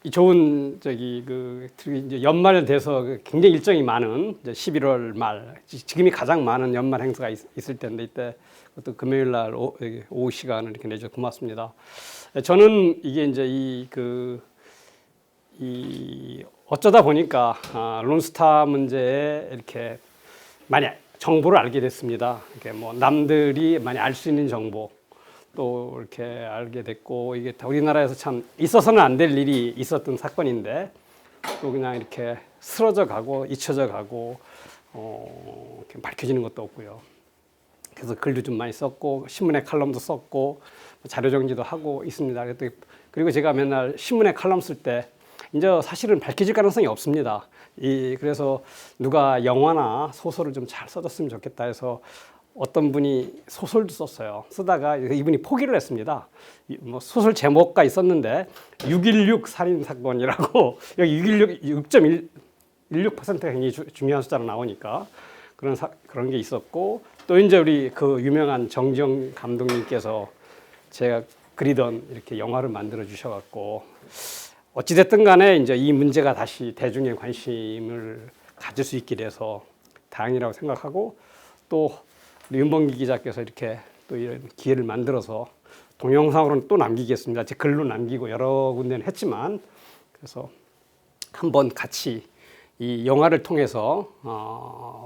이 좋은 이제 연말 돼서 굉장히 일정이 많은 이제 11월 말 지금이 가장 많은 연말 행사가 있을 텐데 이때 또 금요일 날 오후 시간을 이렇게 내줘서 고맙습니다. 저는 이게 이제 이 어쩌다 보니까 론스타 문제에 이렇게 많이 정보를 알게 됐습니다. 이렇게 뭐 남들이 많이 알 수 있는 정보 또 이렇게 알게 됐고, 이게 우리나라에서 참 있어서는 안 될 일이 있었던 사건인데 또 그냥 이렇게 쓰러져 가고 잊혀져 가고 이렇게 밝혀지는 것도 없고요. 그래서 글도 좀 많이 썼고 신문에 칼럼도 썼고 자료 정리도 하고 있습니다. 그리고 제가 맨날 신문에 칼럼 쓸 때 이제 사실은 밝혀질 가능성이 없습니다. 그래서 누가 영화나 소설을 좀 잘 써줬으면 좋겠다 해서 어떤 분이 소설도 썼어요. 쓰다가 이분이 포기를 했습니다. 뭐 소설 제목가 있었는데 6.16 살인 사건이라고 여기 6.16%가 굉장히 중요한 숫자로 나오니까 그런 게 있었고, 또 이제 우리 그 유명한 정지영 감독님께서 제가 그리던 이렇게 영화를 만들어 주셔갖고 어찌됐든 간에 이제 이 문제가 다시 대중의 관심을 가질 수 있게 돼서 다행이라고 생각하고, 또 우리 윤범기 기자께서 이렇게 또 이런 기회를 만들어서 동영상으로는 또 남기겠습니다. 제 글로 남기고 여러 군데는 했지만, 그래서 한번 같이 이 영화를 통해서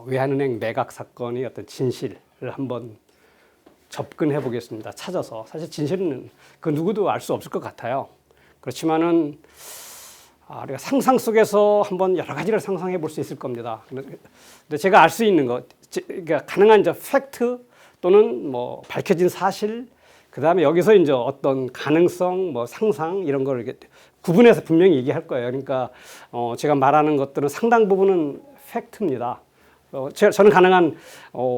외환은행 매각 사건의 어떤 진실을 한번 접근해 보겠습니다. 찾아서. 사실 진실은 그 누구도 알 수 없을 것 같아요. 그렇지만은 우리가 상상 속에서 한번 여러 가지를 상상해 볼 수 있을 겁니다. 근데 제가 알 수 있는 것, 그러니까 가능한 이제 팩트 또는 뭐 밝혀진 사실, 그 다음에 여기서 이제 어떤 가능성, 뭐 상상 이런 걸 이렇게 구분해서 분명히 얘기할 거예요. 그러니까 제가 말하는 것들은 상당 부분은 팩트입니다. 저는 가능한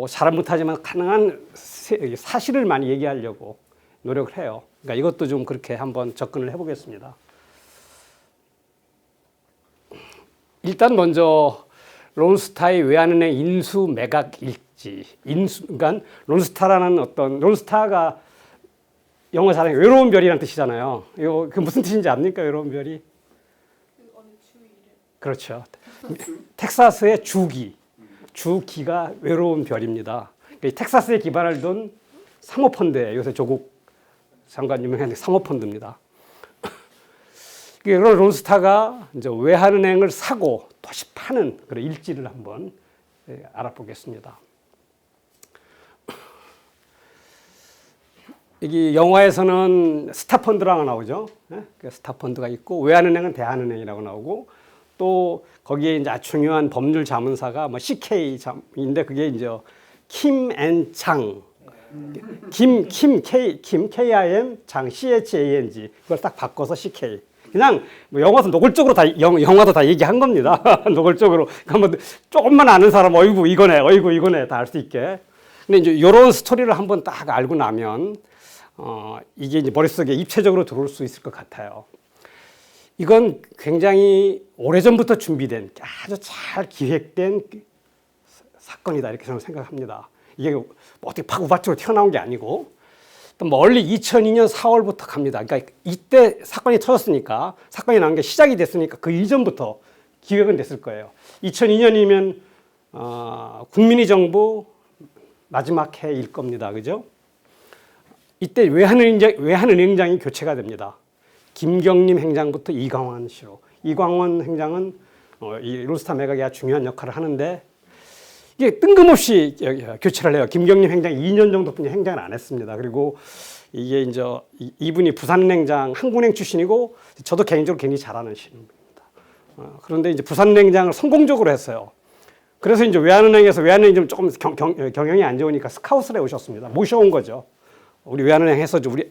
잘 못하지만 가능한 사실을 많이 얘기하려고 노력을 해요. 그러니까 이것도 좀 그렇게 한번 접근을 해보겠습니다. 일단 먼저 론스타의 외환은행 인수 매각 일지. 그러니까 론스타가 영어 잘하는 외로운 별이라는 뜻이잖아요. 이거 그 무슨 뜻인지 압니까? 외로운 별이? 어느 주 이름? 그렇죠. 텍사스의 주기가 외로운 별입니다. 텍사스에 기반을 둔 사모펀드예요. 요새 조국 장관 유명한 사모펀드입니다. 그런 론스타가 이제 외환은행을 사고 다시 파는 그런 일지를 한번 알아보겠습니다. 여기 영화에서는 스타펀드라고 나오죠. 스타펀드가 있고 외환은행은 대한은행이라고 나오고, 또 거기에 이제 아주 중요한 법률 자문사가 뭐 CK인데 그게 이제 김앤장, 김 KIM 장 CHANG, 그걸 딱 바꿔서 CK. 그냥 뭐 영어도 노골적으로 다 영화도 다 얘기한 겁니다. 노골적으로. 그러니까 뭐 조금만 아는 사람 어이구 이거네 다 알 수 있게. 근데 이제 이런 스토리를 한번 딱 알고 나면 이게 이제 머릿속에 입체적으로 들어올 수 있을 것 같아요. 이건 굉장히 오래전부터 준비된 아주 잘 기획된 사건이다 이렇게 저는 생각합니다. 이게 뭐 어떻게 팍 우발적으로 튀어나온 게 아니고 또 멀리 2002년 4월부터 갑니다. 그러니까 이때 사건이 터졌으니까, 사건이 난 게 시작이 됐으니까 그 이전부터 기획은 됐을 거예요. 2002년이면 국민의 정부 마지막 해일 겁니다. 그죠? 이때 외환은행장이 교체가 됩니다. 김경림 행장부터 이광원 씨로. 이광원 행장은 이 론스타 매각에 아주 중요한 역할을 하는데 이게 뜬금없이 교체를 해요. 김경림 행장이 2년 정도뿐이 행장을 안 했습니다. 그리고 이게 이제 이분이 부산은행장 한국은행 출신이고 저도 개인적으로 굉장히 잘하는 분입니다. 그런데 이제 부산은행장을 성공적으로 했어요. 그래서 이제 외환은행이 좀 조금 경영이 안 좋으니까 스카웃을 해 오셨습니다. 모셔온 거죠. 우리 외환은행 해서 우리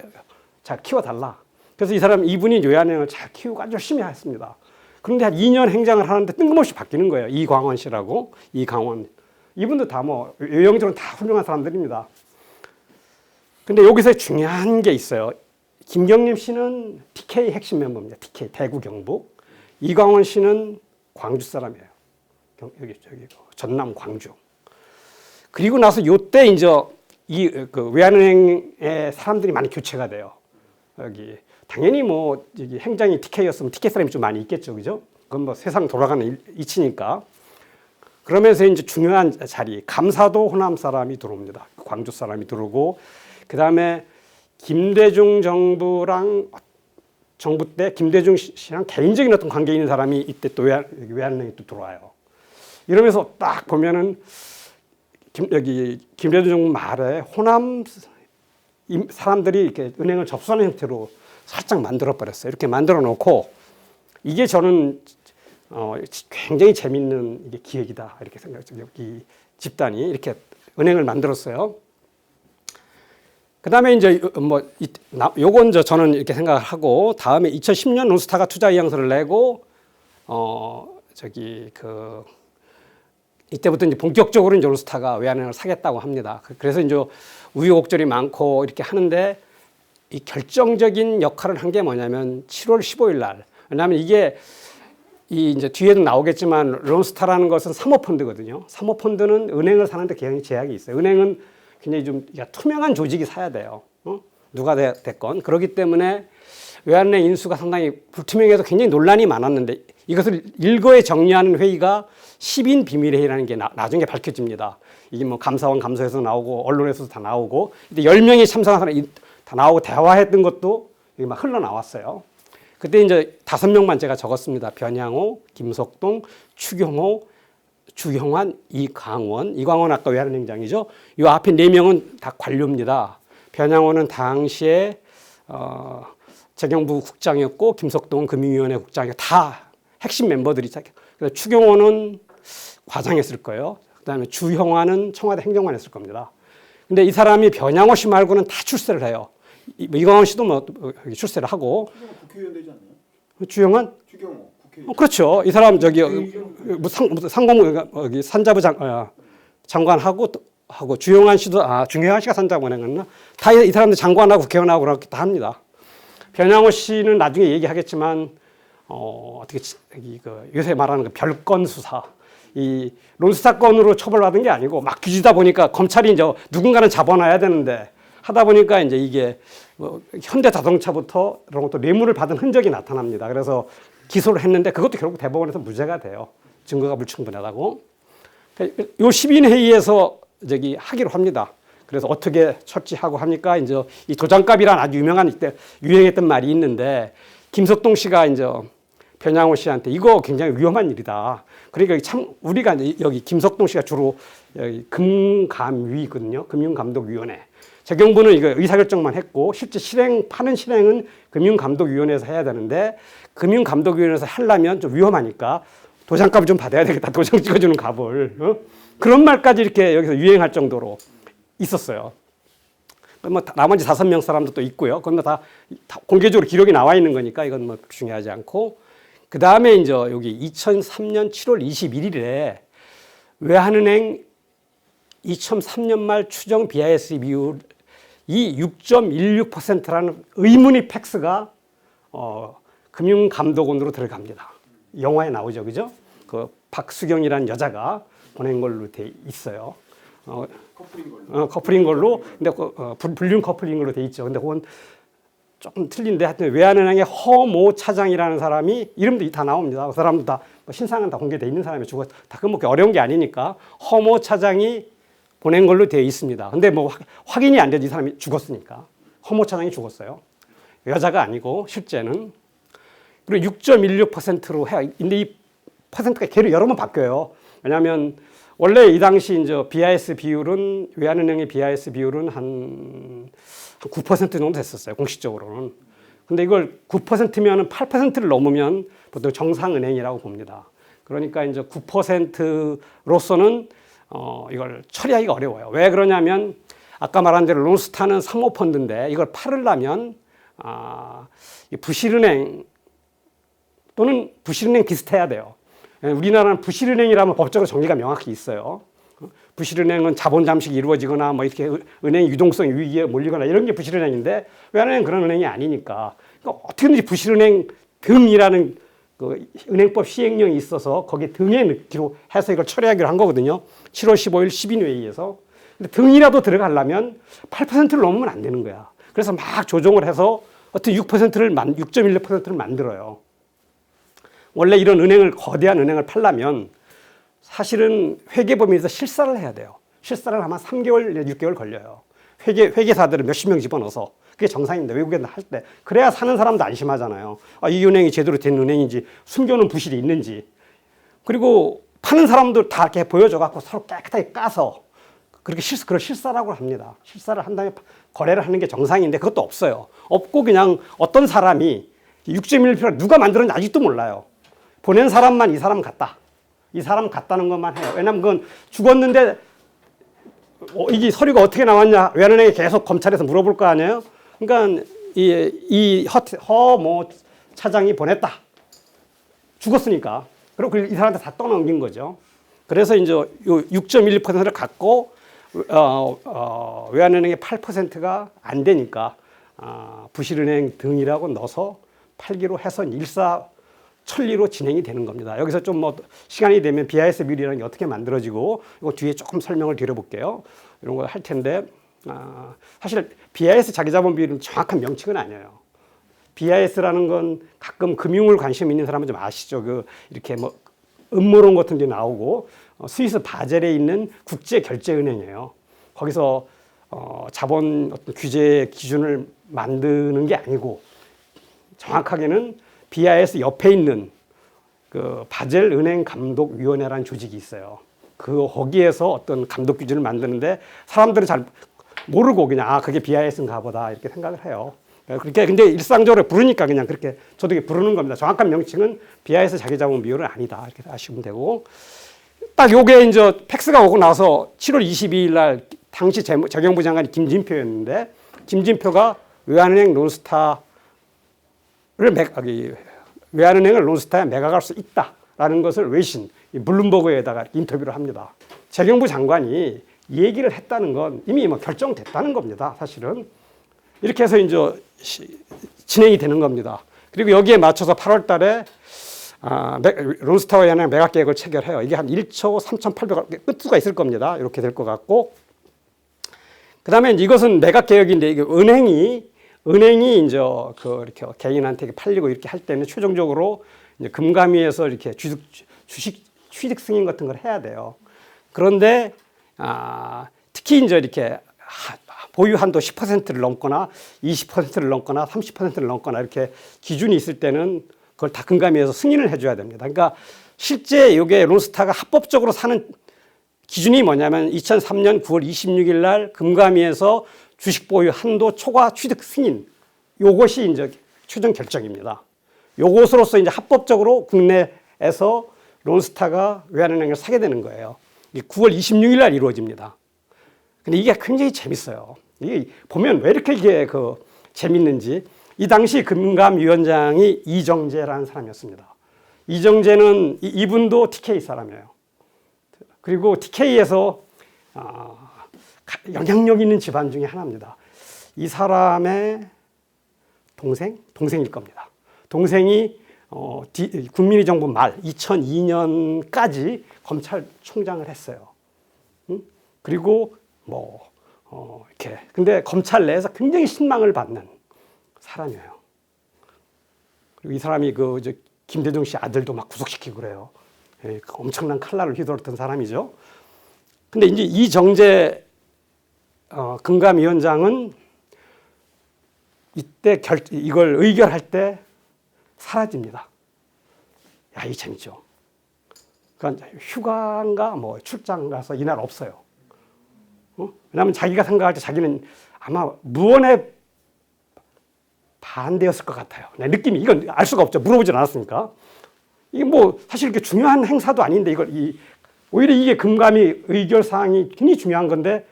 잘 키워달라. 그래서 이분이 외환은행을 잘 키우고 아주 열심히 했습니다. 그런데 한 2년 행장을 하는데 뜬금없이 바뀌는 거예요. 이광원 씨라고. 이광원. 이분도 다 뭐 외형적으로 다 훌륭한 사람들입니다. 근데 여기서 중요한 게 있어요. 김경림 씨는 TK 핵심 멤버입니다. TK 대구 경북. 이광원 씨는 광주 사람이에요. 여기 전남 광주. 그리고 나서 요때 이제 그 외환은행의 사람들이 많이 교체가 돼요. 여기 당연히 뭐 여기 행정이 TK였으면 TK 사람이 좀 많이 있겠죠, 그죠? 그건 뭐 세상 돌아가는 이치니까. 그러면서 이제 중요한 자리, 감사도 호남 사람이 들어옵니다. 광주 사람이 들어오고, 그 다음에 김대중 정부 때 김대중 씨랑 개인적인 어떤 관계 있는 사람이 이때 또 외환은행에 또 들어와요. 이러면서 딱 보면은 여기 김대중 정부 말에 호남 사람들이 이렇게 은행을 접수하는 형태로 살짝 만들어 버렸어요. 이렇게 만들어 놓고 이게 저는 굉장히 재밌는 이게 기획이다 이렇게 생각했어요. 여기 집단이 이렇게 은행을 만들었어요. 그다음에 이제 뭐 요건 저는 이렇게 생각을 하고 다음에 2010년 론스타가 투자 이양서를 내고 이때부터 이제 본격적으로 이제 론스타가 외환은행을 사겠다고 합니다. 그래서 이제 우여곡절이 많고 이렇게 하는데 이 결정적인 역할을 한 게 뭐냐면 7월 15일 날. 왜냐하면 이게 이제 뒤에도 나오겠지만 론스타라는 것은 사모펀드거든요. 사모펀드는 은행을 사는데 굉장히 제약이 있어요. 은행은 굉장히 좀 투명한 조직이 사야 돼요. 누가 됐건. 그렇기 때문에 외환은행 인수가 상당히 불투명해서 굉장히 논란이 많았는데 이것을 일거에 정리하는 회의가 10인 비밀회의라는 게 나중에 밝혀집니다. 이게 뭐 감사원 감사에서 나오고 언론에서도 다 나오고 10명이 참석한 사람이 다 나오고 대화했던 것도 이게 막 흘러나왔어요. 그때 이제 5명만 제가 적었습니다. 변양호, 김석동, 추경호, 주형환, 이광원. 이광원 아까 외환은행장이죠. 이 앞에 4명은 다 관료입니다. 변양호는 당시에 재경부 국장이었고 김석동은 금융위원회 국장이었고 다 핵심 멤버들이. 그래서 추경호는 과장했을 거예요. 그다음에 주형환은 청와대 행정관 했을 겁니다. 근데 이 사람이 변양호 씨 말고는 다 출세를 해요. 이광원 씨도 뭐 출세를 하고. 국회의원 되지 않나요? 주형환? 추경호 국회의원. 그렇죠. 이 사람 저기 상공 여기 산자부 장관하고 주형환 씨도 주형환 씨가 산자부관 했나? 다 이 사람들 장관하고 국회의원하고 그렇게 다 합니다. 변양호 씨는 나중에 얘기하겠지만 어떻게 요새 말하는 그 별건 수사. 이 론스타 건으로 처벌받은 게 아니고 막 뒤지다 보니까 검찰이 이제 누군가는 잡아놔야 되는데 하다 보니까 이제 이게 뭐 현대자동차부터 이런 것도 뇌물을 받은 흔적이 나타납니다. 그래서 기소를 했는데 그것도 결국 대법원에서 무죄가 돼요. 증거가 불충분하다고. 요 10인 회의에서 저기 하기로 합니다. 그래서 어떻게 처치하고 하니까 이제 이 도장값이란 아주 유명한 이때 유행했던 말이 있는데 김석동 씨가 이제 변양호 씨한테 이거 굉장히 위험한 일이다. 그러니까 참 우리가 여기 김석동 씨가 주로 여기 금감위거든요. 금융감독위원회. 재경부는 이거 의사결정만 했고 실제 파는 실행은 금융감독위원회에서 해야 되는데 금융감독위원회에서 하려면 좀 위험하니까 도장값을 좀 받아야 되겠다. 도장 찍어주는 값을. 그런 말까지 이렇게 여기서 유행할 정도로 있었어요. 뭐 나머지 5명 사람도 또 있고요. 그건 다 공개적으로 기록이 나와 있는 거니까 이건 뭐 중요하지 않고. 그 다음에 이제 여기 2003년 7월 21일에 외환은행 2003년 말 추정 BIS 비율이 6.16%라는 의문의 팩스가 금융감독원으로 들어갑니다. 영화에 나오죠, 그죠? 그 박수경이라는 여자가 보낸 걸로 돼 있어요. 커플인 걸로. 근데 불륜 커플인 걸로 돼 있죠. 근데 그건 조금 틀린데 하여튼 외환은행의 허모 차장이라는 사람이 이름도 다 나옵니다. 그 사람도 다 신상은 다 공개돼 있는 사람이 죽었. 다 그건 뭐 어려운 게 아니니까 허모 차장이 보낸 걸로 되어 있습니다. 근데 뭐 확인이 안 되지 이 사람이 죽었으니까. 허모 차장이 죽었어요. 여자가 아니고 실제는. 그리고 6.16%로 해요. 근데 이 퍼센트가 계속 여러 번 바뀌어요. 왜냐하면 원래 이 당시 이제 BIS 비율은 외환은행의 BIS 비율은 한 9% 정도 됐었어요. 공식적으로는. 근데 이걸 9%면은 8%를 넘으면 보통 정상은행이라고 봅니다. 그러니까 이제 9%로서는 이걸 처리하기가 어려워요. 왜 그러냐면 아까 말한 대로 론스타는 사모펀드인데 이걸 팔으려면 부실은행 또는 부실은행 비슷해야 돼요. 우리나라는 부실은행이라면 법적으로 정리가 명확히 있어요. 부실은행은 자본 잠식이 이루어지거나 뭐 이렇게 은행 유동성 위기에 몰리거나 이런 게 부실은행인데 외환은행은 그런 은행이 아니니까. 그러니까 어떻게든지 부실은행 등이라는 그 은행법 시행령이 있어서 거기에 등에 넣기로 해서 이걸 처리하기로 한 거거든요. 7월 15일 10인 회의에서. 근데 등이라도 들어가려면 8%를 넘으면 안 되는 거야. 그래서 막 조정을 해서 어떻게 6.16%를 만들어요. 원래 이런 거대한 은행을 팔려면 사실은 회계법인에서 실사를 해야 돼요. 실사를 하면 3개월, 6개월 걸려요. 회계사들을 몇십 명 집어넣어서. 그게 정상인데, 외국에서 할 때. 그래야 사는 사람도 안심하잖아요. 이 은행이 제대로 된 은행인지, 숨겨놓은 부실이 있는지. 그리고 파는 사람도 다 이렇게 보여줘갖고 서로 깨끗하게 까서 그렇게 그걸 실사라고 합니다. 실사를 한 다음에 거래를 하는 게 정상인데 그것도 없어요. 없고 그냥 어떤 사람이 6.1%를 누가 만들었는지 아직도 몰라요. 보낸 사람만 이 사람 같다. 이 사람 같다는 것만 해요. 왜냐면 그건 죽었는데 이게 서류가 어떻게 나왔냐 외환은행에 계속 검찰에서 물어볼 거 아니에요. 그러니까 허 차장이 보냈다. 죽었으니까. 그리고 이 사람한테 다 떠넘긴 거죠. 그래서 이제 요 6.11%를 갖고 외환은행의 8%가 안 되니까 부실은행 등이라고 넣어서 팔기로 해서 일사천리로 진행이 되는 겁니다. 여기서 좀 시간이 되면 BIS 뮬이라는 게 어떻게 만들어지고 이거 뒤에 조금 설명을 드려볼게요. 이런 거 할 텐데 사실 BIS 자기자본 비율은 정확한 명칭은 아니에요. BIS라는 건 가끔 금융을 관심 있는 사람은 좀 아시죠? 이렇게 음모론 같은 게 나오고 스위스 바젤에 있는 국제결제은행이에요. 거기서 자본 어떤 규제 기준을 만드는 게 아니고 정확하게는 BIS 옆에 있는 그 바젤 은행 감독위원회라는 조직이 있어요. 거기에서 어떤 감독 기준을 만드는데 사람들은 잘 모르고 그냥 그게 BIS인가 보다 이렇게 생각을 해요. 그렇게 근데 일상적으로 부르니까 그냥 그렇게 저도 부르는 겁니다. 정확한 명칭은 BIS 자기자본 비율은 아니다 이렇게 아시면 되고 딱 요게 이제 팩스가 오고 나서 7월 22일 날 당시 재경부 장관이 김진표였는데 김진표가 외환은행 외환은행을 론스타에 매각할 수 있다라는 것을 외신 블룸버그에다가 인터뷰를 합니다. 재경부 장관이 얘기를 했다는 건 이미 결정됐다는 겁니다. 사실은 이렇게 해서 이제 진행이 되는 겁니다. 그리고 여기에 맞춰서 8월 달에 론스타와 연행 매각 계획을 체결해요. 이게 한 1조 3,800억 끝수가 있을 겁니다. 이렇게 될 것 같고 그다음에 이것은 매각 계획인데 이게 은행이 이제 이렇게 개인한테 팔리고 이렇게 할 때는 최종적으로 이제 금감위에서 이렇게 주식 취득 승인 같은 걸 해야 돼요. 그런데 특히 이제 이렇게 보유 한도 10%를 넘거나 20%를 넘거나 30%를 넘거나 이렇게 기준이 있을 때는 그걸 다 금감위에서 승인을 해줘야 됩니다. 그러니까 실제 이게 론스타가 합법적으로 사는 기준이 뭐냐면 2003년 9월 26일 날 금감위에서 주식 보유 한도 초과 취득 승인 요것이 이제 최종 결정입니다. 요것으로서 이제 합법적으로 국내에서 론스타가 외환은행을 사게 되는 거예요. 이게 9월 26일 날 이루어집니다. 근데 이게 굉장히 재밌어요. 이게 보면 왜 이렇게 이게 재밌는지 이 당시 금감위원장이 이정재라는 사람이었습니다. 이정재는 이분도 TK 사람이에요. 그리고 TK에서 영향력 있는 집안 중에 하나입니다. 이 사람의 동생일 겁니다. 동생이 국민의 정부 말 2002년까지 검찰총장을 했어요. 그리고 이렇게 근데 검찰 내에서 굉장히 신망을 받는 사람이에요. 그리고 이 사람이 김대중 씨 아들도 막 구속시키고 그래요. 엄청난 칼날을 휘둘렀던 사람이죠. 근데 이제 이정재 금감위원장은 이때 이걸 의결할 때 사라집니다. 야, 이 재밌죠. 그러니까 휴가인가 출장 가서 이날 없어요. 왜냐하면 자기가 생각할 때 자기는 아마 무언에 반대였을 것 같아요. 느낌이 이건 알 수가 없죠. 물어보진 않았으니까. 이게 사실 이렇게 중요한 행사도 아닌데 오히려 이게 금감위 의결 사항이 굉장히 중요한 건데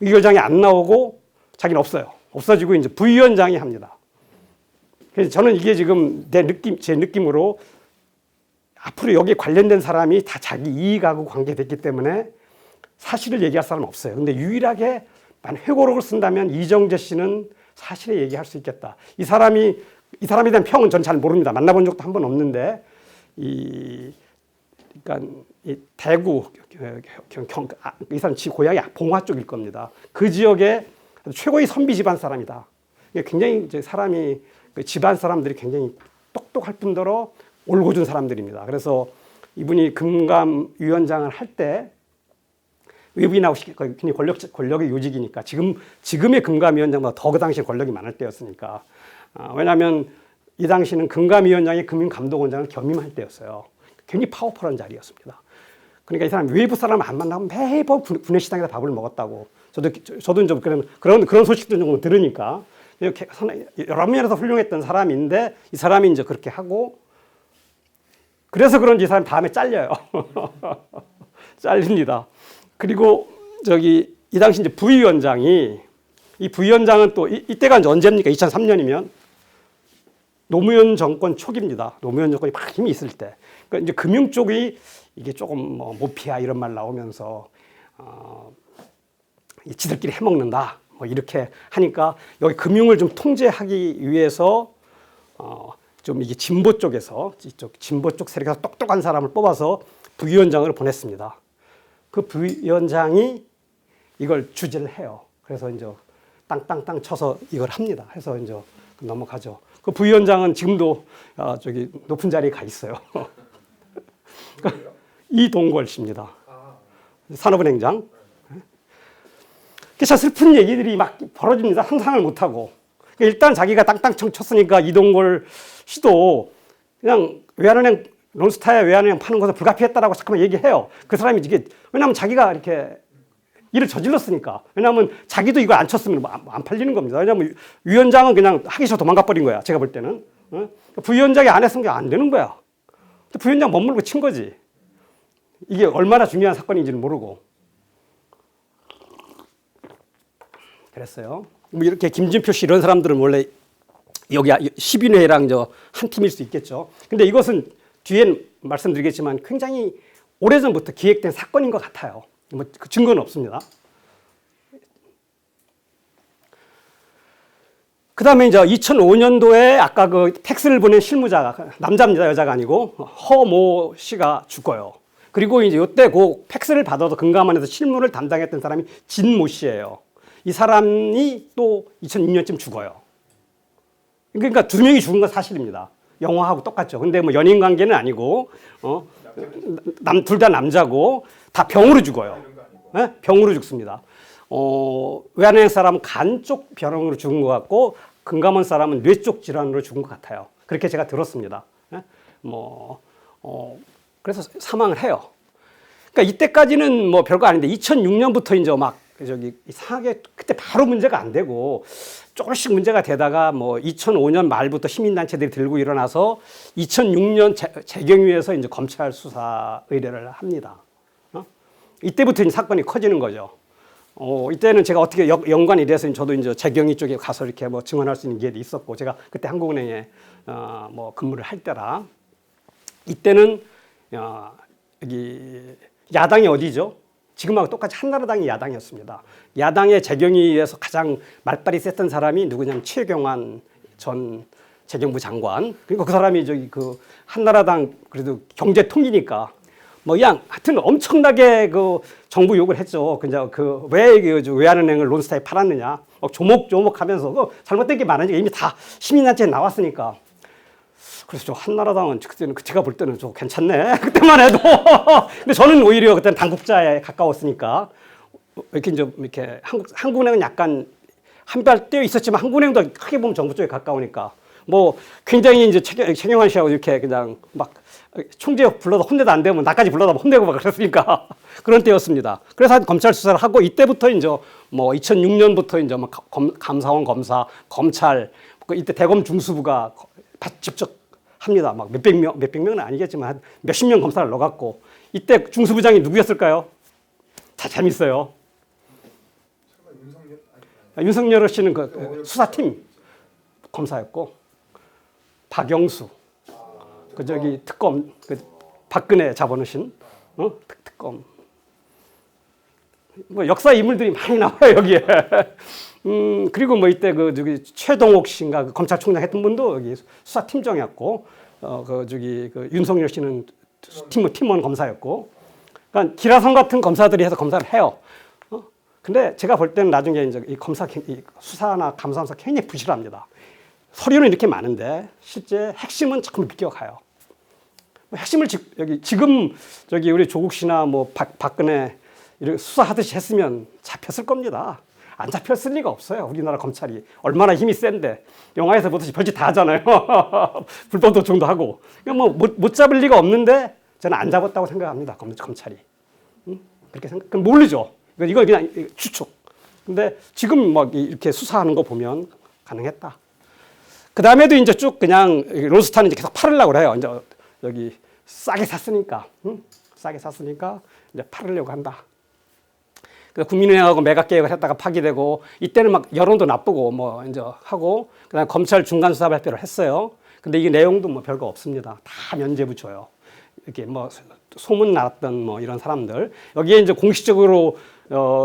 의결장이 안 나오고 자기는 없어요. 없어지고 이제 부위원장이 합니다. 그래서 저는 이게 지금 제 느낌으로 앞으로 여기에 관련된 사람이 다 자기 이익하고 관계됐기 때문에 사실을 얘기할 사람은 없어요. 근데 유일하게 만약 회고록을 쓴다면 이정재 씨는 사실을 얘기할 수 있겠다. 이 사람에 대한 평은 전 잘 모릅니다. 만나본 적도 한 번 없는데 그러니까 대구 이 사람 지 고향이 봉화 쪽일 겁니다. 그 지역의 최고의 선비 집안 사람이다. 이게 굉장히 이제 사람이 그 집안 사람들이 굉장히 똑똑할 뿐더러 올곧은 사람들입니다. 그래서 이분이 금감위원장을 할 때 외부인하고 굉장히 권력의 요직이니까 지금의 금감위원장보다 더 그 당시에 권력이 많을 때였으니까 왜냐하면 이 당시는 금감위원장이 금융감독원장을 겸임할 때였어요. 굉장히 파워풀한 자리였습니다. 그러니까 이 사람 외부 사람 안 만나면 매번 구내식당에서 밥을 먹었다고 저도 좀 그런 소식도 좀 들으니까 이렇게 여러 면에서 훌륭했던 사람인데 이 사람이 이제 그렇게 하고 그래서 그런지 이 사람 다음에 잘려요. 잘립니다. 그리고 이 당시 이제 부위원장이 이 부위원장은 또 이때가 이제 언제입니까? 2003년이면 노무현 정권 초기입니다. 노무현 정권이 막 힘이 있을 때. 그러니까 이제 금융 쪽이 이게 조금 뭐 모피아 이런 말 나오면서 지들끼리 해먹는다. 뭐 이렇게 하니까 여기 금융을 좀 통제하기 위해서 좀 이게 진보 쪽에서 진보 쪽 세력에서 똑똑한 사람을 뽑아서 부위원장으로 보냈습니다. 그 부위원장이 이걸 주재를 해요. 그래서 이제 땅땅땅 쳐서 이걸 합니다. 해서 이제 넘어가죠. 그 부위원장은 지금도 높은 자리에 가 있어요. 이동걸 씨입니다. 산업은행장. 참 슬픈 얘기들이 막 벌어집니다. 상상을 못하고. 일단 자기가 땅땅 쳤으니까 이동걸 씨도 그냥 외환은행 론스타에 외환은행 파는 것을 불가피했다라고 잠깐만 얘기해요. 그 사람이 이게 왜냐하면 자기가 이렇게 일을 저질렀으니까. 왜냐하면 자기도 이거 안 쳤으면 안 팔리는 겁니다. 왜냐하면 위원장은 그냥 하기 싫어 도망가 버린 거야. 제가 볼 때는. 부위원장이 안 했으면 안 되는 거야. 부위원장 멋모르고 친 거지. 이게 얼마나 중요한 사건인지는 모르고. 그랬어요. 뭐 이렇게 김진표 씨 이런 사람들은 원래 여기 10인회랑 한 팀일 수 있겠죠. 근데 이것은 뒤엔 말씀드리겠지만 굉장히 오래전부터 기획된 사건인 것 같아요. 뭐 그 증거는 없습니다. 그 다음에 이제 2005년도에 아까 그 팩스를 보낸 실무자가 남자입니다. 여자가 아니고 허모 씨가 죽어요. 그리고 이제 이때 그 팩스를 받아서 금감원에서 실무를 담당했던 사람이 진모 씨예요. 이 사람이 또 2006년쯤 죽어요. 그러니까 두 명이 죽은 건 사실입니다. 영화하고 똑같죠. 근데 뭐 연인 관계는 아니고 둘 다 남자고 다 병으로 죽어요. 네? 병으로 죽습니다. 외환은행 사람은 간 쪽 병으로 죽은 것 같고 금감원 사람은 뇌 쪽 질환으로 죽은 것 같아요. 그렇게 제가 들었습니다. 네? 그래서 사망을 해요. 그러니까 이때까지는 뭐 별거 아닌데 2006년부터 이제 막 이상하게 그때 바로 문제가 안 되고 조금씩 문제가 되다가 뭐 2005년 말부터 시민단체들이 들고 일어나서 2006년 재경위에서 이제 검찰 수사 의뢰를 합니다. 이때부터 이제 사건이 커지는 거죠. 이때는 제가 어떻게 연관이 돼서 저도 이제 재경위 쪽에 가서 이렇게 뭐 증언할 수 있는 기회도 있었고 제가 그때 한국은행에 뭐 근무를 할 때라 이때는 여기 야당이 어디죠? 지금하고 똑같이 한나라당이 야당이었습니다. 야당의 재경위에서 가장 말빨이 셌던 사람이 누구냐면 최경환 전 재경부 장관. 그리고 그 사람이 그 한나라당 그래도 경제통이니까 뭐 그냥 하여튼 엄청나게 그 정부 욕을 했죠. 그냥 왜 외환은행을 론스타에 팔았느냐. 조목조목하면서 그 잘못된 게 많으니까 이미 다 시민단체에 나왔으니까. 그래서 저 한나라당은 그때는 제가 볼 때는 좀 괜찮네. 그때만 해도. 근데 저는 오히려 그때는 당국자에 가까웠으니까 이렇게 한국은행은 약간 한 발 떼어 있었지만 한국은행도 크게 보면 정부 쪽에 가까우니까 뭐 굉장히 이제 최경환 씨하고 이렇게 그냥 막 총재 불러도 혼내도 안 되면 나까지 불러다 혼내고 막 그랬으니까 그런 때였습니다. 그래서 검찰 수사를 하고 이때부터 이제 뭐 2006년부터 이제 막 감사원 검사, 검찰 이때 대검 중수부가 직접 합니다. 막 몇백 명은 아니겠지만 한 몇십 명 검사를 넣어갖고 이때 중수부장이 누구였을까요? 다 재밌어요. 윤석열 씨는 그 수사팀 검사였고 박영수 특검 박근혜 잡아놓으신 특검 뭐 역사 인물들이 많이 나와요 여기에. 그리고 뭐 이때 최동옥 씨인가 검찰총장 했던 분도 여기 수사팀장이었고 윤석열 씨는 팀원 검사였고, 그러니까 기라성 같은 검사들이 해서 검사를 해요. 근데 제가 볼 때는 나중에 이제 이 이 수사나 감사검사 굉장히 부실합니다. 서류는 이렇게 많은데 실제 핵심은 자꾸 비껴가요. 뭐 핵심을 여기 지금 저기 우리 조국 씨나 뭐 박근혜 이렇게 수사하듯이 했으면 잡혔을 겁니다. 안 잡혔을 리가 없어요. 우리나라 검찰이 얼마나 힘이 센데 영화에서 보듯이 별짓 다 하잖아요. 불법 도청도 하고. 뭐 못 잡을 리가 없는데 저는 안 잡았다고 생각합니다. 검찰이. 그렇게 생각. 그럼 모르죠. 이거 그냥 추측. 근데 지금 막 이렇게 수사하는 거 보면 가능했다. 그 다음에도 이제 쭉 그냥 로스타는 이제 계속 팔으려고 그래요. 이제 여기 싸게 샀으니까, 싸게 샀으니까 이제 팔으려고 한다. 그래서 국민은행하고 매각 계획을 했다가 파기되고 이때는 막 여론도 나쁘고 뭐 이제 하고 그다음 검찰 중간 수사 발표를 했어요. 근데 이게 내용도 뭐 별거 없습니다. 다 면죄부 줘요. 이렇게 뭐 소문 났던 뭐 이런 사람들 여기에 이제 공식적으로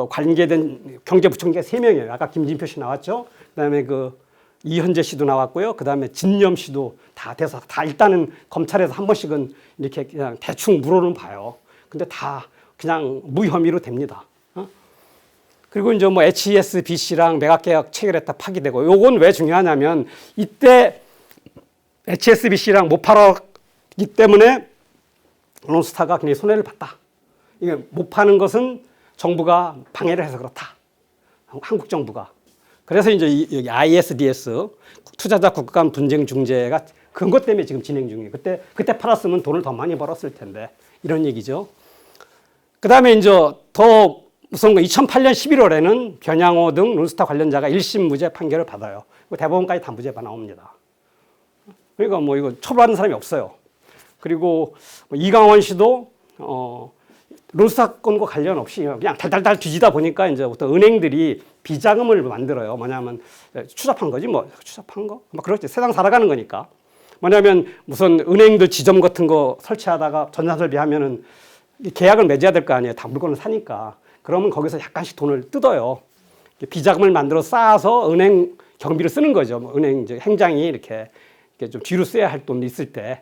관계된 경제부총리가 3명이에요. 아까 김진표 씨 나왔죠. 그다음에 그 이현재 씨도 나왔고요. 그다음에 진념 씨도 다 돼서 다 일단은 검찰에서 한 번씩은 이렇게 그냥 대충 물어는 봐요. 근데 다 그냥 무혐의로 됩니다. 그리고 이제 뭐 HSBC랑 매각계약 체결했다 파기되고 요건 왜 중요하냐면 이때 HSBC랑 못 팔았기 때문에 론스타가 굉장히 손해를 봤다. 이게 못 파는 것은 정부가 방해를 해서 그렇다. 한국 정부가. 그래서 이제 여기 ISDS 투자자 국가 간 분쟁 중재가 그것 때문에 지금 진행 중이에요. 그때 팔았으면 돈을 더 많이 벌었을 텐데 이런 얘기죠. 그다음에 이제 더 무서운 건 2008년 11월에는 변양호 등 론스타 관련자가 1심 무죄 판결을 받아요. 대법원까지 다 무죄가 나옵니다. 그러니까 뭐 이거 처벌하는 사람이 없어요. 그리고 이강원 씨도 론스타 건과 관련 없이 그냥 달달달 뒤지다 보니까 이제부터 은행들이 비자금을 만들어요. 뭐냐면 추잡한 거지 뭐 추잡한 거? 뭐 그렇지 세상 살아가는 거니까. 뭐냐면 무슨 은행들 지점 같은 거 설치하다가 전산설비하면은 계약을 맺어야 될 거 아니에요. 다 물건을 사니까. 그러면 거기서 약간씩 돈을 뜯어요. 비자금을 만들어 쌓아서 은행 경비를 쓰는 거죠. 뭐 은행 이제 행장이 이렇게 좀 뒤로 써야 할 돈이 있을 때.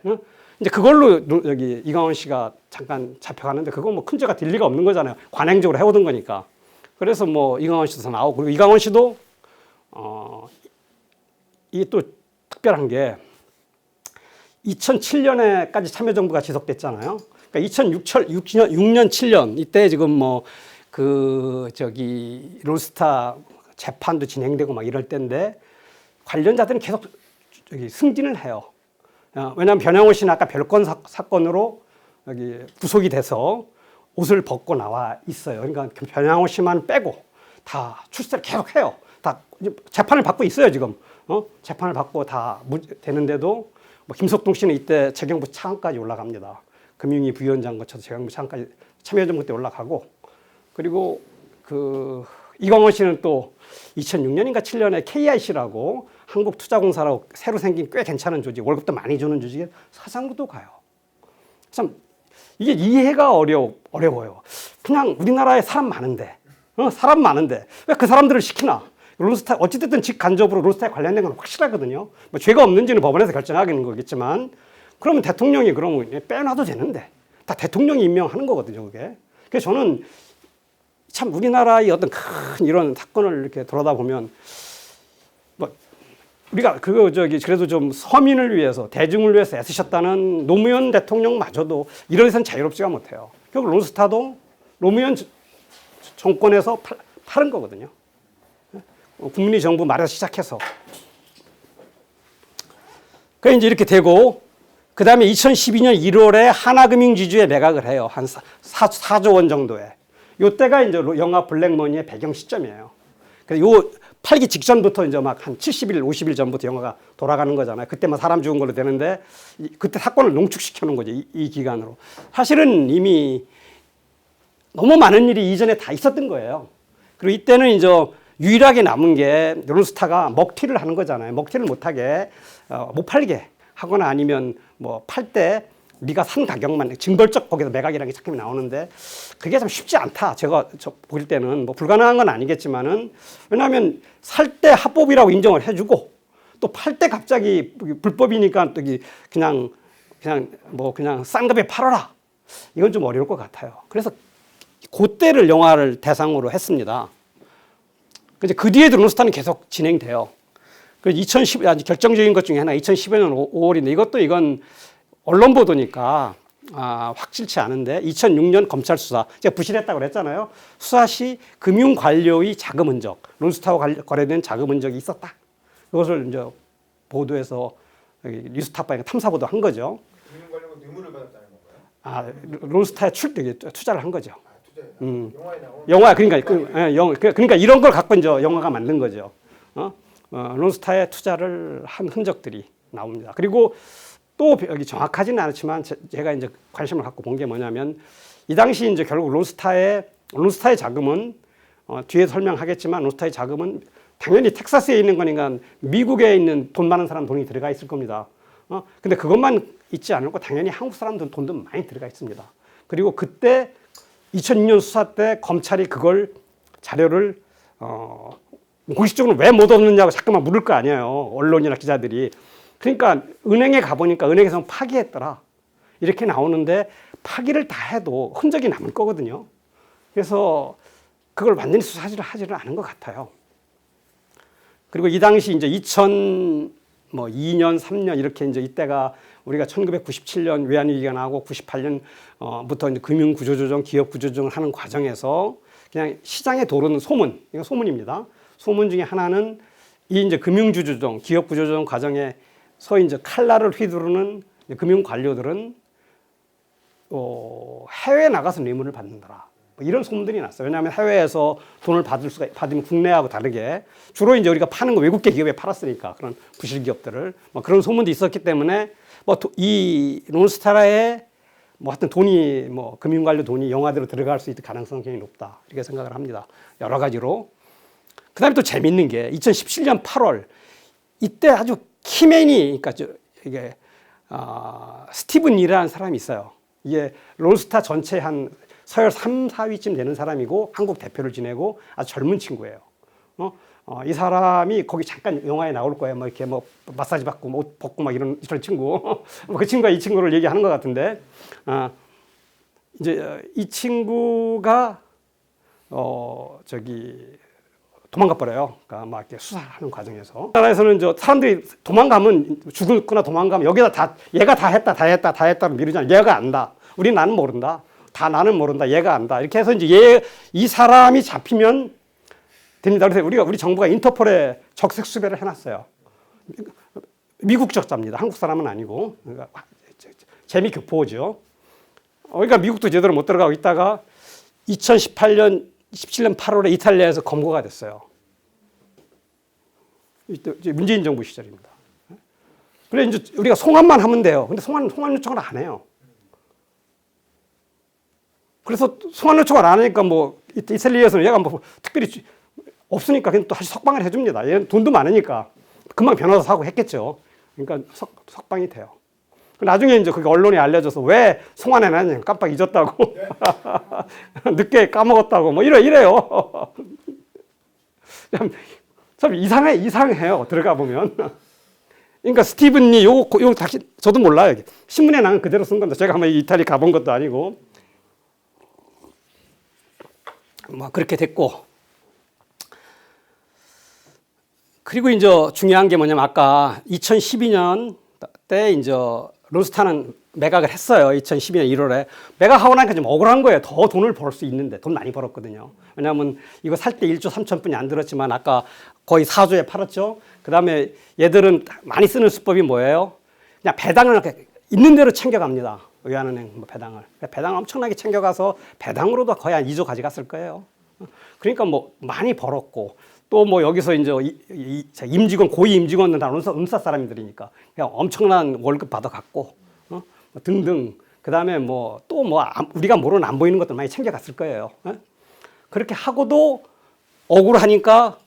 이제 그걸로 여기 이강원 씨가 잠깐 잡혀가는데 그거 뭐 큰 죄가 될 리가 없는 거잖아요. 관행적으로 해오던 거니까. 그래서 뭐 이강원 씨도 나오고 그리고 이강원 씨도 이게 또 특별한 게 2007년에까지 참여정부가 지속됐잖아요. 그러니까 2006년, 7년 이때 지금 뭐 론스타 재판도 진행되고 막 이럴 때인데 관련자들은 계속 승진을 해요. 왜냐하면 변양호 씨는 아까 별건 사건으로 여기 구속이 돼서 옷을 벗고 나와 있어요. 그러니까 변양호 씨만 빼고 다 출세를 계속 해요. 다 재판을 받고 있어요 지금. 재판을 받고 다 되는데도 뭐 김석동 씨는 이때 재경부 차관까지 올라갑니다. 금융위 부위원장 거쳐서 재경부 차관까지 참여정부 때 올라가고 그리고 이광원 씨는 또 2006년인가 7년에 KIC라고 한국투자공사라고 새로 생긴 꽤 괜찮은 조직, 월급도 많이 주는 조직에 사장으로도 가요. 참 이게 이해가 어려워요. 그냥 우리나라에 사람 많은데 왜 그 사람들을 시키나? 론스타 어찌됐든 직간접으로 론스타에 관련된 건 확실하거든요. 뭐 죄가 없는지는 법원에서 결정하기는 거겠지만 그러면 대통령이 그러면 빼놔도 되는데 다 대통령이 임명하는 거거든요. 그게. 그래서 저는 참 우리나라의 어떤 큰 이런 사건을 이렇게 돌아다 보면 뭐 우리가 그래도 좀 서민을 위해서 대중을 위해서 애쓰셨다는 노무현 대통령마저도 이런 데서는 자유롭지가 못해요. 결국 론스타도 노무현 정권에서 팔은 거거든요. 국민의 정부 말에서 시작해서. 그래 이제 이렇게 되고 그 다음에 2012년 1월에 하나금융지주에 매각을 해요. 한 4조 원 정도에. 요때가 이제 영화 블랙머니의 배경 시점이에요. 그래서 요 팔기 직전부터 이제 막 한 70일, 50일 전부터 영화가 돌아가는 거잖아요. 그때만 사람 죽은 걸로 되는데 그때 사건을 농축시켜 놓은 거죠. 이 기간으로. 사실은 이미 너무 많은 일이 이전에 다 있었던 거예요. 그리고 이때는 이제 유일하게 남은 게 론스타가 먹튀를 하는 거잖아요. 먹튀를 못하게 못 팔게 하거나 아니면 뭐 팔 때 네가 산 가격만 징벌적 거기서 매각이라는 게 자꾸 나오는데 그게 참 쉽지 않다. 제가 볼 때는 뭐 불가능한 건 아니겠지만은 왜냐하면 살 때 합법이라고 인정을 해주고 또 팔 때 갑자기 불법이니까 또 그냥 싼 값에 팔아라. 이건 좀 어려울 것 같아요. 그래서 그때를 영화를 대상으로 했습니다. 근데 그 뒤에도 론스타는 계속 진행돼요. 그래서 2010 아주 결정적인 것 중에 하나 2015년 5월인데 이건 언론 보도니까 확실치 않은데 2006년 검찰 수사 제가 부실했다고 그랬잖아요. 수사 시 금융 관료의 자금 흔적, 론스타와 거래된 자금 흔적이 있었다. 그것을 이제 보도해서 뉴스타파가 탐사 보도한 거죠. 금융 관료가 뇌물을 받았다는 건가요? 론스타에 투자를 한 거죠. 투자에 영화에 나온 영화 그러니까 이런 걸 갖고 이제 영화가 만든 거죠. 론스타에 투자를 한 흔적들이 나옵니다. 그리고 또 여기 정확하지는 않지만 제가 이제 관심을 갖고 본 게 뭐냐면 이 당시 이제 결국 론스타의 자금은 뒤에 설명하겠지만 론스타의 자금은 당연히 텍사스에 있는 거니까 미국에 있는 돈 많은 사람 돈이 들어가 있을 겁니다. 근데 그것만 있지 않고 당연히 한국 사람들 돈도 많이 들어가 있습니다. 그리고 그때 2006년 수사 때 검찰이 그걸 자료를 공식적으로 왜 못 얻느냐고 자꾸만 물을 거 아니에요. 언론이나 기자들이. 그러니까 은행에 가보니까 은행에서 파기했더라. 이렇게 나오는데 파기를 다 해도 흔적이 남을 거거든요. 그래서 그걸 완전히 하지를 않은 것 같아요. 그리고 이 당시 이제 2002년, 3년 이렇게 이제 이때가 우리가 1997년 외환위기가 나고 98년부터 이제 금융구조조정, 기업구조조정을 하는 과정에서 그냥 시장에 도르는 소문, 이거 소문입니다. 소문 중에 하나는 이 이제 금융구조조정, 기업구조조정 과정에 소위 이제 칼날을 휘두르는 금융 관료들은 해외에 나가서 뇌물을 받는다라. 이런 소문들이 났어요. 왜냐하면 해외에서 돈을 받으면 국내하고 다르게 주로 이제 우리가 파는 거 외국계 기업에 팔았으니까 그런 부실 기업들을 그런 소문도 있었기 때문에 이 론스타라에 하여튼 돈이 금융 관료 돈이 영화대로 들어갈 수 있을 가능성이 굉장히 높다 이렇게 생각을 합니다. 여러 가지로. 그다음에 또 재밌는 게 2017년 8월 이때 아주 키맨이 그러니까 이게 스티븐 이라는 사람이 있어요. 이게 론스타 전체 한 서열 3, 4위쯤 되는 사람이고 한국 대표를 지내고 아주 젊은 친구예요. 이 사람이 거기 잠깐 영화에 나올 거예요. 이렇게 마사지 받고 옷 벗고 이런 친구. 그 친구가 이 친구를 얘기하는 것 같은데 이제 이 친구가 도망가 버려요. 그러니까 이렇게 수사하는 과정에서. 나라에서는 사람들이 도망가면 죽거나 도망가면 여기다 얘가 다 했다 미루잖아. 얘가 안다. 나는 모른다. 나는 모른다. 얘가 안다. 이렇게 해서 이제 이 사람이 잡히면 됩니다. 그래서 우리 정부가 인터폴에 적색 수배를 해놨어요. 미국 적자입니다. 한국 사람은 아니고. 그러니까 재미 교포죠. 그러니까 미국도 제대로 못 들어가고 있다가 2017년 8월에 이탈리아에서 검거가 됐어요. 이제 문재인 정부 시절입니다. 그래 이제 우리가 송환만 하면 돼요. 근데 송환 요청을 안 해요. 그래서 송환 요청을 안 하니까 이탈리아에서는 얘가 특별히 없으니까 그냥 또 다시 석방을 해줍니다. 얘는 돈도 많으니까 금방 변호사 사고 했겠죠. 그러니까 석방이 돼요. 나중에 이제 그게 언론에 알려져서 왜 송환 안 했냐 깜빡 잊었다고 늦게 까먹었다고 이래요. 참 이상해요. 들어가 보면. 그러니까 스티븐이 요거 다시 저도 몰라요. 신문에 나는 그대로 쓴 건데 제가 한번 이탈리 가본 것도 아니고 그렇게 됐고. 그리고 이제 중요한 게 뭐냐면 아까 2012년 때 이제 론스타는 매각을 했어요. 2012년 1월에. 매각하고 나니까 좀 억울한 거예요. 더 돈을 벌 수 있는데. 돈 많이 벌었거든요. 왜냐하면 이거 살 때 1조 3천 분이 안 들었지만 아까 거의 4조에 팔았죠. 그 다음에 얘들은 많이 쓰는 수법이 뭐예요? 그냥 배당을 있는 대로 챙겨갑니다. 외환은행 배당을. 배당을 엄청나게 챙겨가서 배당으로도 거의 한 2조 가져갔을 거예요. 그러니까 많이 벌었고 또 여기서 이제 임직원, 고위 임직원은 다 은사 사람들이니까 그냥 엄청난 월급 받아갔고 등등. 그 다음에 우리가 모르는 안 보이는 것들 많이 챙겨갔을 거예요. 그렇게 하고도 억울하니까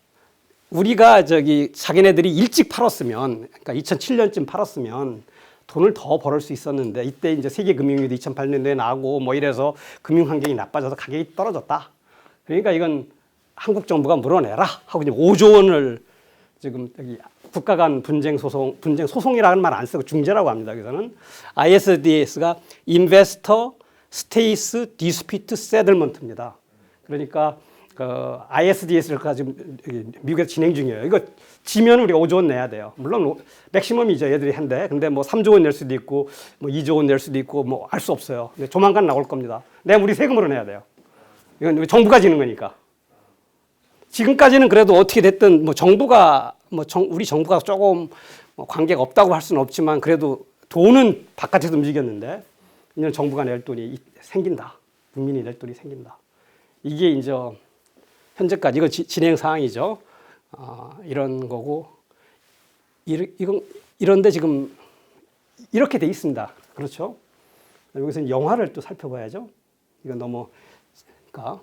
우리가 자기네들이 일찍 팔았으면, 그러니까 2007년쯤 팔았으면 돈을 더 벌을 수 있었는데 이때 이제 세계 금융위기 2008년도에 나고 이래서 금융 환경이 나빠져서 가격이 떨어졌다. 그러니까 이건 한국 정부가 물어내라 하고 이제 5조 원을 지금 국가 간 분쟁 소송이라는 말 안 쓰고 중재라고 합니다. 그래서는 ISDS가 Investor States Dispute Settlement입니다. 그러니까 그 ISDS가 지금 미국에서 진행 중이에요. 이거 지면 우리가 5조 원 내야 돼요. 물론 맥시멈이죠. 얘들이 한데. 근데 뭐 3조 원 낼 수도 있고 뭐 2조 원 낼 수도 있고 뭐 알 수 없어요. 근데 조만간 나올 겁니다. 내가 우리 세금으로 내야 돼요. 이건 정부가 지는 거니까. 지금까지는 그래도 어떻게 됐든 뭐 정부가 우리 정부가 조금 뭐 관계가 없다고 할 수는 없지만 그래도 돈은 바깥에서 움직였는데 이제는 정부가 낼 돈이 생긴다. 국민이 낼 돈이 생긴다. 이게 이제 현재까지 이건 진행 사항이죠. 이런 거고 이런데 지금 이렇게 돼 있습니다. 그렇죠? 여기서 영화를 또 살펴봐야죠. 이건 너무 그러니까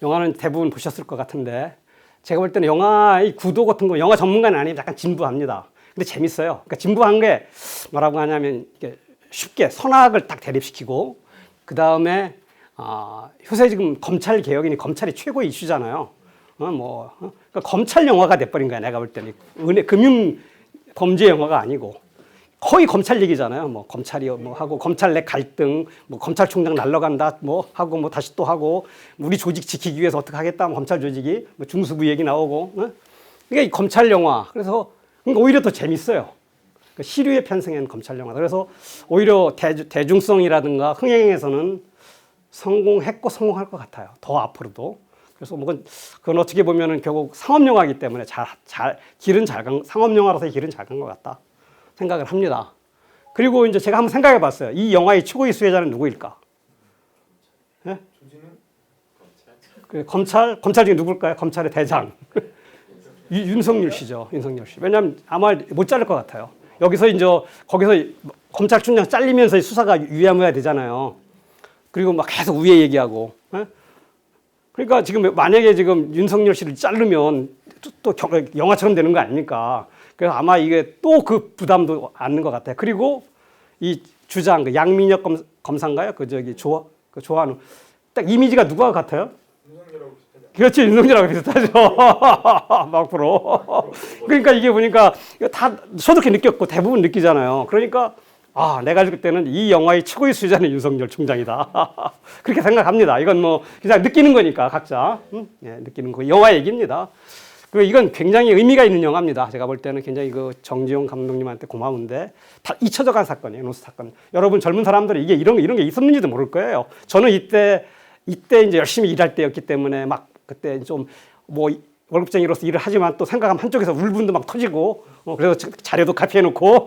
영화는 대부분 보셨을 것 같은데 제가 볼 때는 영화의 구도 같은 거 영화 전문가는 아니면 약간 진부합니다. 근데 재밌어요. 그러니까 진부한 게 뭐라고 하냐면 이게 쉽게 선악을 딱 대립시키고 그 다음에 요새 지금 검찰 개혁이니 검찰이 최고 이슈잖아요. 그러니까 검찰 영화가 돼버린 거야. 내가 볼 때는 금융 범죄 영화가 아니고 거의 검찰 얘기잖아요. 뭐 검찰이 뭐 하고 검찰 내 갈등, 뭐 검찰총장 날라간다, 뭐 하고 뭐 다시 또 하고 우리 조직 지키기 위해서 어떻게 하겠다, 뭐 검찰 조직이 뭐 중수부 얘기 나오고. 그러니까 검찰 영화. 그래서 그러니까 오히려 더 재밌어요. 그러니까 시류에 편승한 검찰 영화. 그래서 오히려 대중성이라든가 흥행에서는 성공했고 성공할 것 같아요. 더 앞으로도. 그래서 그건 어떻게 보면은 결국 상업 영화이기 때문에 상업 영화라서 길은 잘 간 것 같다 생각을 합니다. 그리고 이제 제가 한번 생각해 봤어요. 이 영화의 최고의 수혜자는 누구일까? 네? 검찰 중에 누굴까요? 검찰의 대장. 윤석열 씨죠. 윤석열 씨. 왜냐하면 아마 못 자를 것 같아요. 여기서 이제 거기서 검찰총장 잘리면서 수사가 유야무야 되잖아요. 그리고 막 계속 우회 얘기하고. 그러니까 지금 만약에 지금 윤석열 씨를 자르면 또 영화처럼 되는 거 아닙니까? 그래서 아마 이게 또 그 부담도 안는 것 같아요. 그리고 이 주장, 그 양민혁 검사인가요? 그 좋아하는 딱 이미지가 누가 같아요? 윤석열하고 비슷하지. 그렇지, 윤석열하고 비슷하죠. 막프로. 그러니까 이게 보니까 다 저도 그렇게 느꼈고 대부분 느끼잖아요. 그러니까 내가 볼 때는 이 영화의 최고의 수혜자는 윤석열 총장이다. 그렇게 생각합니다. 이건 뭐 그냥 느끼는 거니까 각자 느끼는 거. 영화 얘기입니다. 이건 굉장히 의미가 있는 영화입니다. 제가 볼 때는 굉장히 그 정지용 감독님한테 고마운데 다 잊혀져간 사건이에요. 노스 사건. 여러분 젊은 사람들이 이게 이런 게 있었는지도 모를 거예요. 저는 이때 이제 열심히 일할 때였기 때문에 막 그때 좀 뭐 월급쟁이로서 일을 하지만 또 생각하면 한쪽에서 울분도 막 터지고 그래서 자료도 카피해놓고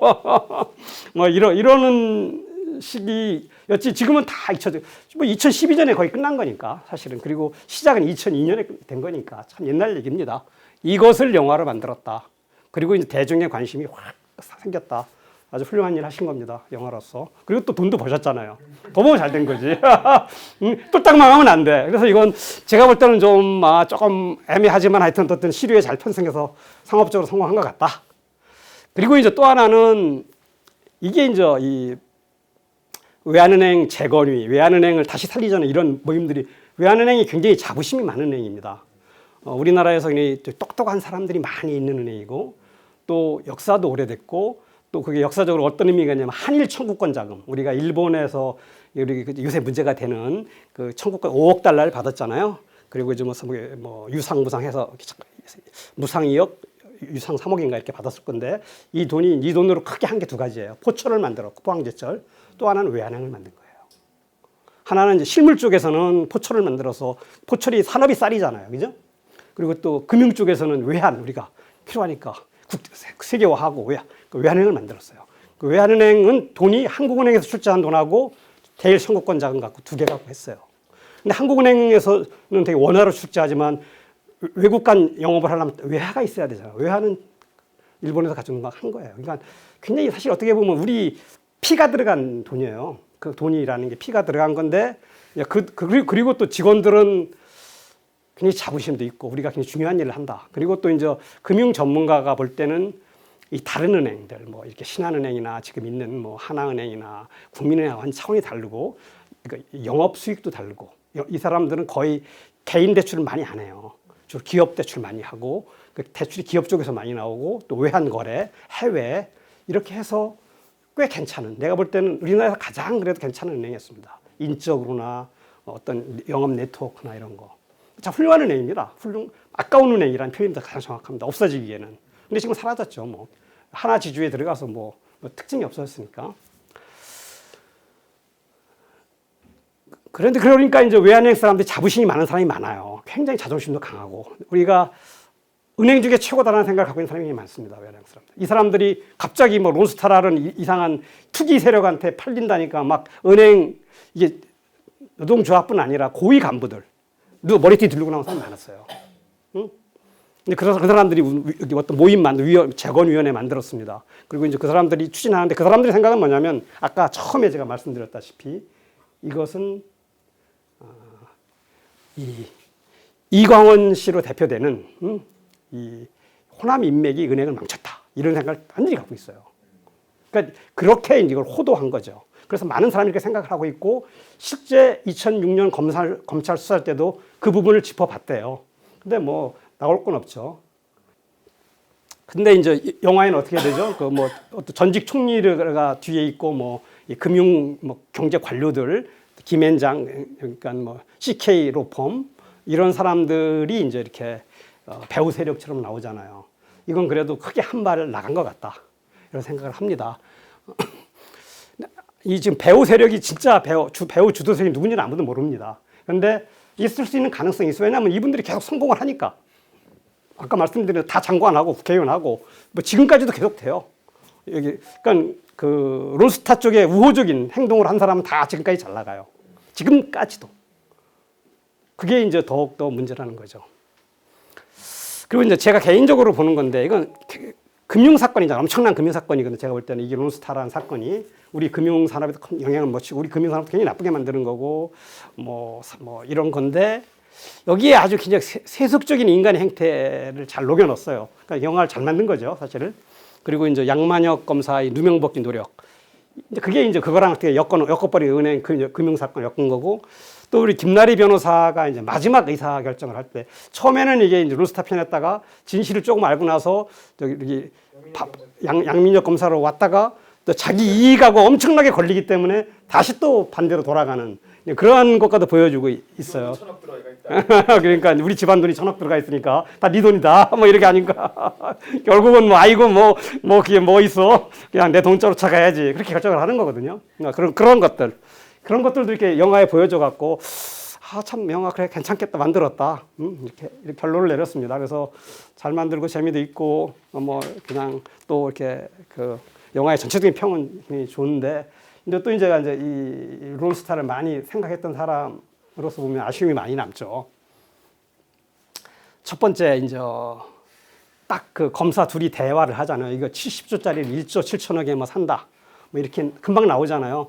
뭐 이러는 시기였지. 지금은 다 잊혀져. 뭐 2012년에 거의 끝난 거니까 사실은. 그리고 시작은 2002년에 된 거니까 참 옛날 얘기입니다. 이것을 영화로 만들었다. 그리고 이제 대중의 관심이 확 생겼다. 아주 훌륭한 일 하신 겁니다. 영화로서. 그리고 또 돈도 버셨잖아요. 더 보면 잘 된 거지. 또 딱 망하면 안 돼. 그래서 이건 제가 볼 때는 좀 조금 애매하지만 하여튼 어떤 시류에 잘 편승해서 상업적으로 성공한 것 같다. 그리고 이제 또 하나는 이게 이제 이 외환은행 재건위, 외환은행을 다시 살리자는 이런 모임들이 외환은행이 굉장히 자부심이 많은 은행입니다. 우리나라에서 똑똑한 사람들이 많이 있는 은행이고 또 역사도 오래됐고 또 그게 역사적으로 어떤 의미가 있냐면 한일 청구권 자금. 우리가 일본에서 요새 문제가 되는 그 청구권 5억 달러를 받았잖아요. 그리고 이제 뭐 유상무상해서 무상 2억, 유상 3억인가 이렇게 받았을 건데 이 돈으로 크게 한 게 두 가지예요. 포철을 만들었고 포항제철. 또 하나는 외환은행을 만든 거예요. 하나는 이제 실물 쪽에서는 포철을 만들어서 포철이 산업이 쌀이잖아요. 그죠? 그리고 또 금융 쪽에서는 외환 우리가 필요하니까 세계화하고 외환은행을 만들었어요. 그 외환은행은 돈이 한국은행에서 출자한 돈하고 대일 청구권 자금 갖고 두 개 갖고 했어요. 근데 한국은행에서는 되게 원화로 출자하지만 외국 간 영업을 하려면 외화가 있어야 되잖아요. 외화는 일본에서 가져온 거 한 거예요. 그러니까 굉장히 사실 어떻게 보면 우리 피가 들어간 돈이에요. 그 돈이라는 게 피가 들어간 건데 그리고 또 직원들은 굉장히 자부심도 있고 우리가 굉장히 중요한 일을 한다. 그리고 또 이제 금융 전문가가 볼 때는 이 다른 은행들 뭐 이렇게 신한은행이나 지금 있는 뭐 하나은행이나 국민은행하고는 차원이 다르고 그러니까 영업 수익도 다르고 이 사람들은 거의 개인 대출을 많이 안 해요. 주로 기업 대출 많이 하고 그 대출이 기업 쪽에서 많이 나오고 또 외환 거래, 해외 이렇게 해서 꽤 괜찮은 내가 볼 때는 우리나라에서 가장 그래도 괜찮은 은행이었습니다. 인적으로나 어떤 영업 네트워크나 이런 거. 참 훌륭한 은행입니다. 아까운 은행이라는 표현이 더 가장 정확합니다. 없어지기에는. 근데 지금 사라졌죠. 뭐 하나 지주에 들어가서 뭐 특징이 없어졌으니까. 그런데 그러니까 이제 외환은행 사람들이 자부심이 많은 사람이 많아요. 굉장히 자존심도 강하고 우리가 은행 중에 최고다라는 생각을 갖고 있는 사람이 많습니다. 외환은행 사람들. 이 사람들이 갑자기 뭐 론스타라는 이상한 투기 세력한테 팔린다니까 막 은행 이게 노동조합뿐 아니라 고위 간부들 머리띠 들고 나온 사람이 많았어요. 응? 근데 그래서 그 사람들이 여기 어떤 모임 재건위원회 만들었습니다. 그리고 이제 그 사람들이 추진하는데 그 사람들의 생각은 뭐냐면 아까 처음에 제가 말씀드렸다시피 이것은 이광원 씨로 대표되는 이 호남 인맥이 은행을 망쳤다 이런 생각을 완전히 갖고 있어요. 그러니까 그렇게 이걸 호도한 거죠. 그래서 많은 사람이 이렇게 생각을 하고 있고 실제 2006년 검찰 수사 때도 그 부분을 짚어봤대요. 근데 뭐 나올 건 없죠. 근데 이제 영화에는 어떻게 되죠? 그 뭐 어떤 전직 총리가 뒤에 있고 뭐 금융 뭐 경제 관료들 김앤장 그러니까 뭐 CK 로펌 이런 사람들이 이제 이렇게 배후 세력처럼 나오잖아요. 이건 그래도 크게 한 발을 나간 것 같다 이런 생각을 합니다. 이 지금 배후 세력이 진짜 배후 주도 세력이 누군지는 아무도 모릅니다. 그런데 있을 수 있는 가능성이 있어요. 왜냐하면 이분들이 계속 성공을 하니까. 아까 말씀드린 다 장관하고 국회의원하고 뭐 지금까지도 계속 돼요. 여기 그러니까 그 론스타 쪽에 우호적인 행동을 한 사람은 다 지금까지 잘 나가요. 지금까지도. 그게 이제 더욱더 문제라는 거죠. 그리고 이제 제가 개인적으로 보는 건데 이건 금융사건이잖아요. 엄청난 금융사건이거든요. 제가 볼 때는 이게 론스타라는 사건이 우리 금융산업에도 큰 영향을 미치고 우리 금융산업도 굉장히 나쁘게 만드는 거고 뭐 이런 건데 여기에 아주 굉장히 세속적인 인간의 행태를 잘 녹여넣었어요. 그러니까 영화를 잘 만든 거죠, 사실은. 그리고 이제 양만혁 검사의 누명 벗기 노력. 이제 그게 이제 그거랑 어떻게 엮어버린 은행 금융사건 엮은 거고 또 우리 김나리 변호사가 이제 마지막 의사 결정을 할 때 처음에는 이게 이제 론스타 편했다가 진실을 조금 알고 나서 저기 양민혁 검사로 왔다가 또 자기 이익하고 엄청나게 걸리기 때문에 다시 또 반대로 돌아가는 그러한 것과도 보여주고 있어요. 1,000억 들어가 있다. 그러니까 우리 집안 돈이 1,000억 들어가 있으니까 다 네 돈이다. 뭐 이렇게 아닌가. 결국은 뭐 아이고 뭐 그게 뭐 있어. 그냥 내 돈 쫓아가야지. 그렇게 결정을 하는 거거든요. 그러니까 그런 것들도 이렇게 영화에 보여줘 갖고 참 영화 그래 괜찮겠다 만들었다. 이렇게 결론을 내렸습니다. 그래서 잘 만들고 재미도 있고 뭐 그냥 또 이렇게 그 영화의 전체적인 평은 굉장히 좋은데 근데 또 제가 이제 이 론스타를 많이 생각했던 사람으로서 보면 아쉬움이 많이 남죠. 첫 번째 이제 딱 그 검사 둘이 대화를 하잖아요. 이거 70조짜리 1조 7천억에 뭐 산다. 뭐 이렇게 금방 나오잖아요.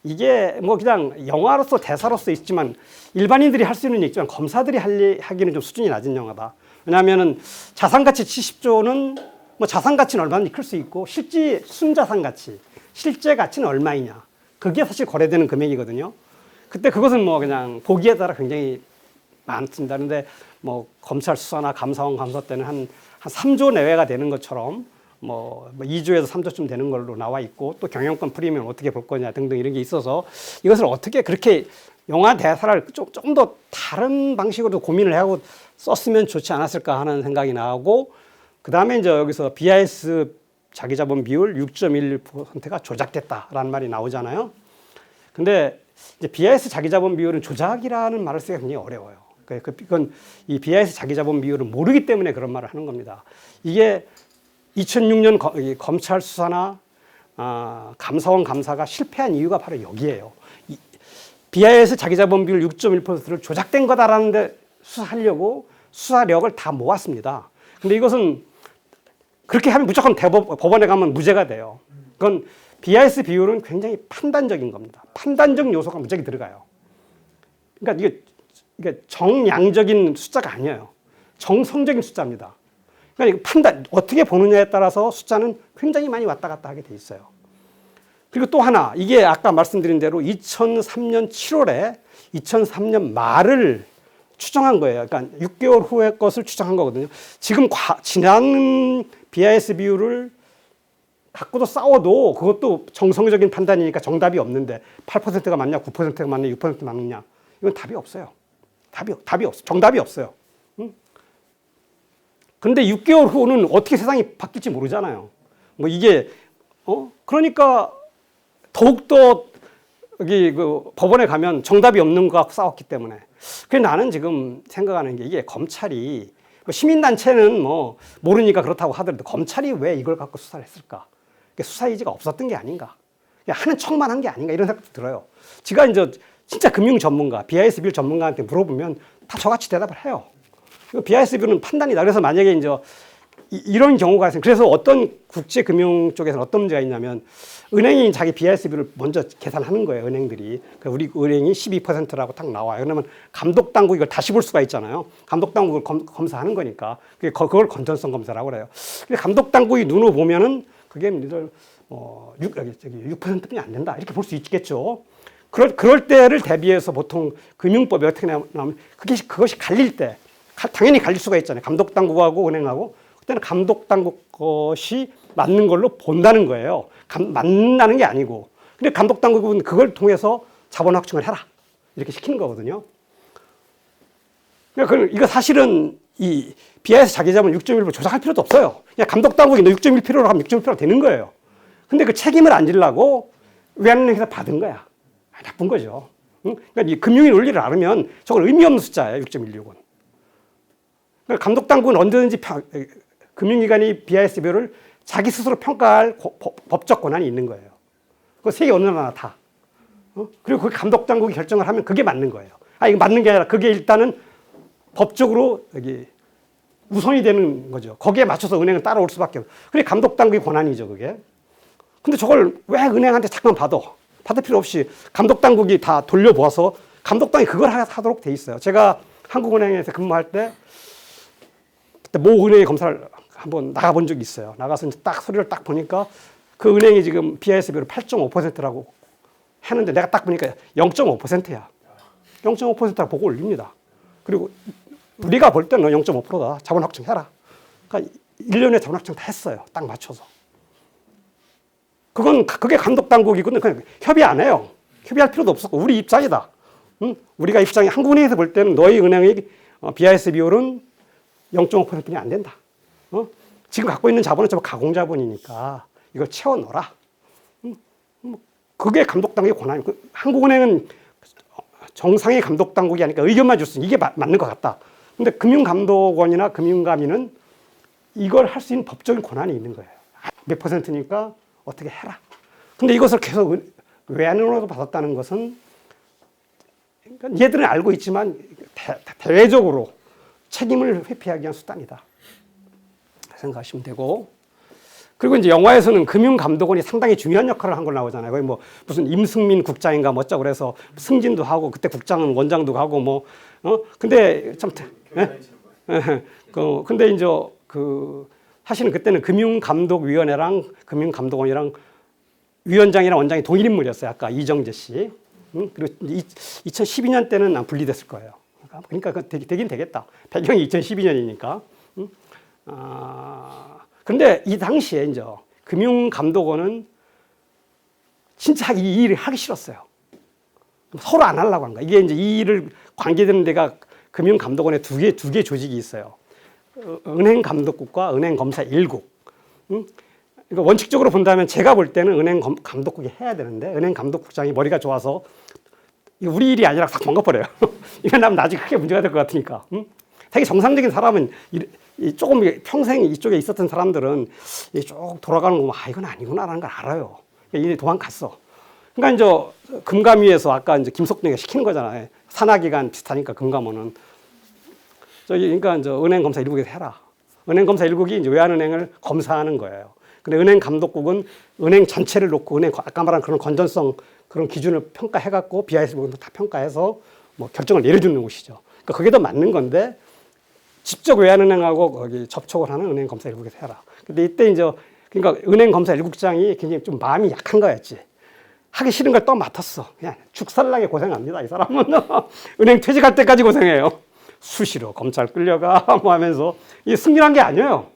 이게 뭐 그냥 영화로서 대사로서 있지만 일반인들이 할 수 있는 얘기지만 검사들이 하기는 좀 수준이 낮은 영화다. 왜냐하면은 자산가치 70조는 뭐 자산가치는 얼마든지 클 수 있고 실제 순자산가치 실제 가치는 얼마이냐. 그게 사실 거래되는 금액이거든요. 그때 그것은 뭐 그냥 보기에 따라 굉장히 많습니다. 그런데 뭐 검찰 수사나 감사원 감사 때는 한 3조 내외가 되는 것처럼 뭐 2조에서 3조쯤 되는 걸로 나와 있고 또 경영권 프리미엄 어떻게 볼 거냐 등등 이런 게 있어서 이것을 어떻게 그렇게 영화 대사를 좀 더 다른 방식으로 고민을 하고 썼으면 좋지 않았을까 하는 생각이 나고 그다음에 이제 여기서 BIS 자기자본 비율 6.1%가 조작됐다라는 말이 나오잖아요. 근데 이제 BIS 자기자본 비율은 조작이라는 말을 쓰기가 굉장히 어려워요. 그건 이 BIS 자기자본 비율을 모르기 때문에 그런 말을 하는 겁니다. 이게 2006년 검찰 수사나 감사원 감사가 실패한 이유가 바로 여기에요. BIS 자기자본 비율 6.1%를 조작된 거다라는 데 수사하려고 수사력을 다 모았습니다. 근데 이것은 그렇게 하면 무조건 법원에 가면 무죄가 돼요. 그건 BIS 비율은 굉장히 판단적인 겁니다. 판단적 요소가 무지하게 들어가요. 그러니까 이게 정량적인 숫자가 아니에요. 정성적인 숫자입니다. 그러니까 판단 어떻게 보느냐에 따라서 숫자는 굉장히 많이 왔다 갔다 하게 돼 있어요. 그리고 또 하나 이게 아까 말씀드린 대로 2003년 7월에 2003년 말을 추정한 거예요. 그러니까 6개월 후의 것을 추정한 거거든요. 지금 지난 BIS 비율을 갖고도 싸워도 그것도 정성적인 판단이니까 정답이 없는데 8%가 맞냐, 9%가 맞냐, 6% 맞느냐 이건 답이 없어요. 답이 없어. 정답이 없어요. 근데 6개월 후는 어떻게 세상이 바뀔지 모르잖아요. 뭐 이게 그러니까 더욱더 여기 그 법원에 가면 정답이 없는 거 갖고 싸웠기 때문에. 그래서 나는 지금 생각하는 게 이게 검찰이 뭐 시민단체는 뭐 모르니까 그렇다고 하더라도 검찰이 왜 이걸 갖고 수사를 했을까? 수사 의지가 없었던 게 아닌가? 그냥 하는 척만 한 게 아닌가? 이런 생각도 들어요. 제가 이제 진짜 금융 전문가, BIS 비율 전문가한테 물어보면 다 저같이 대답을 해요. BIS 비율은 판단이다. 그래서 만약에 이제 이런 경우가 있어요. 그래서 어떤 국제금융 쪽에서는 어떤 문제가 있냐면 은행이 자기 BIS 비율을 먼저 계산하는 거예요. 은행들이. 우리 은행이 12%라고 딱 나와요. 그러면 감독당국이 이걸 다시 볼 수가 있잖아요. 감독당국을 검사하는 거니까. 그걸 건전성 검사라고 그래요. 감독당국이 눈으로 보면은 그게 6%뿐이 안 된다. 이렇게 볼 수 있겠죠. 그럴 때를 대비해서 보통 금융법이 어떻게 나오면 그것이 갈릴 때 당연히 갈릴 수가 있잖아요. 감독당국하고 은행하고. 그때는 감독당국 것이 맞는 걸로 본다는 거예요. 맞는다는 게 아니고. 근데 감독당국은 그걸 통해서 자본 확충을 해라. 이렇게 시키는 거거든요. 그러니까 이거 사실은 이 BIS 자기자본 6.1을 조작할 필요도 없어요. 그냥 감독당국이 너 6.1%로 하면 6.1%가 되는 거예요. 근데 그 책임을 안 지려고 외환은행에서 받은 거야. 나쁜 거죠. 그러니까 이 금융의 논리를 알으면 저건 의미 없는 숫자예요. 6.16은. 그러니까 감독당국은 언제든지 금융기관이 BIS별을 자기 스스로 평가할 법적 권한이 있는 거예요. 그 세계 어느 나라 다. 그리고 그 감독당국이 결정을 하면 그게 맞는 거예요. 이거 맞는 게 아니라 그게 일단은 법적으로 여기 우선이 되는 거죠. 거기에 맞춰서 은행은 따라올 수밖에 없어요. 그게 감독당국의 권한이죠, 그게. 근데 저걸 왜 은행한테 잠깐 받을 필요 없이 감독당국이 다 돌려보아서 감독당이 그걸 하도록 돼 있어요. 제가 한국은행에서 근무할 때 그때 모 은행의 검사를 한번 나가본 적이 있어요. 나가서 이제 딱 서류를 딱 보니까 그 은행이 지금 BIS비율 8.5%라고 했는데 내가 딱 보니까 0.5%야. 0.5%라고 보고 올립니다. 그리고 우리가 볼 때는 0.5%다. 자본 확충해라. 그러니까 1년에 자본 확충 다 했어요. 딱 맞춰서. 그게 감독당국이거든요. 그냥 협의 안 해요. 협의할 필요도 없었고 우리 입장이다. 우리가 입장이 한국은행에서 볼 때는 너희 은행의 BIS 비율은 0.5%뿐이 안 된다. 지금 갖고 있는 자본은 전부 가공자본이니까 이걸 채워 넣어라. 그게 감독당국의 권한이고 한국은행은 정상의 감독당국이 아니니까 의견만 줬으니 이게 맞는 것 같다. 근데 금융감독원이나 금융감의는 이걸 할 수 있는 법적인 권한이 있는 거예요. 몇 %니까 어떻게 해라. 근데 이것을 계속 외환으로 받았다는 것은 그러니까 얘들은 알고 있지만 대외적으로 책임을 회피하기 위한 수단이다. 생각하시면 되고. 그리고 이제 영화에서는 금융감독원이 상당히 중요한 역할을 한 걸 나오잖아요. 거기 뭐 무슨 임승민 국장인가 뭐 어쩌고 그래서 승진도 하고 그때 국장은 원장도 하고 뭐 근데 참 근데 이제 사실은 그때는 금융감독위원회랑 금융감독원이랑 위원장이랑 원장이 동일 인물이었어요. 아까 이정재 씨. 그리고 2012년 때는 분리됐을 거예요. 그러니까 되긴 되겠다. 배경이 2012년이니까. 근데 이 당시에 이제 금융감독원은 진짜 이 일을 하기 싫었어요. 서로 안 하려고 한 거야. 이게 이제 이 일을 관계되는 데가 금융감독원에 두 개 조직이 있어요. 은행감독국과 은행검사 1국. 그러니까 원칙적으로 본다면 제가 볼 때는 은행감독국이 해야 되는데 은행감독국장이 머리가 좋아서 우리 일이 아니라 싹 망가버려요. 이건 하면 나중에 크게 문제가 될 것 같으니까. 되게 정상적인 사람은 조금 평생 이쪽에 있었던 사람들은 쭉 돌아가는 거 보면 이건 아니구나라는 걸 알아요. 이 도망갔어. 그러니까 이제 금감위에서 아까 이제 김석동이가 시키는 거잖아요. 산하기관 비슷하니까 금감원은. 그러니까 이제 은행검사 1국에서 해라. 은행검사 1국이 이제 외환은행을 검사하는 거예요. 근데 은행감독국은 은행 전체를 놓고 아까 말한 그런 건전성 그런 기준을 평가해갖고 BIS 부분도 다 평가해서 뭐 결정을 내려주는 곳이죠. 그러니까 그게 더 맞는 건데 직접 외환은행하고 거기 접촉을 하는 은행검사 1국에서 해라. 근데 이때 이제 그러니까 은행검사 1국장이 굉장히 좀 마음이 약한 거였지. 하기 싫은 걸 또 맡았어. 그냥 죽살나게 고생합니다. 이 사람은 은행 퇴직할 때까지 고생해요. 수시로 검찰 끌려가 뭐 하면서 이게 승진한 게 아니에요.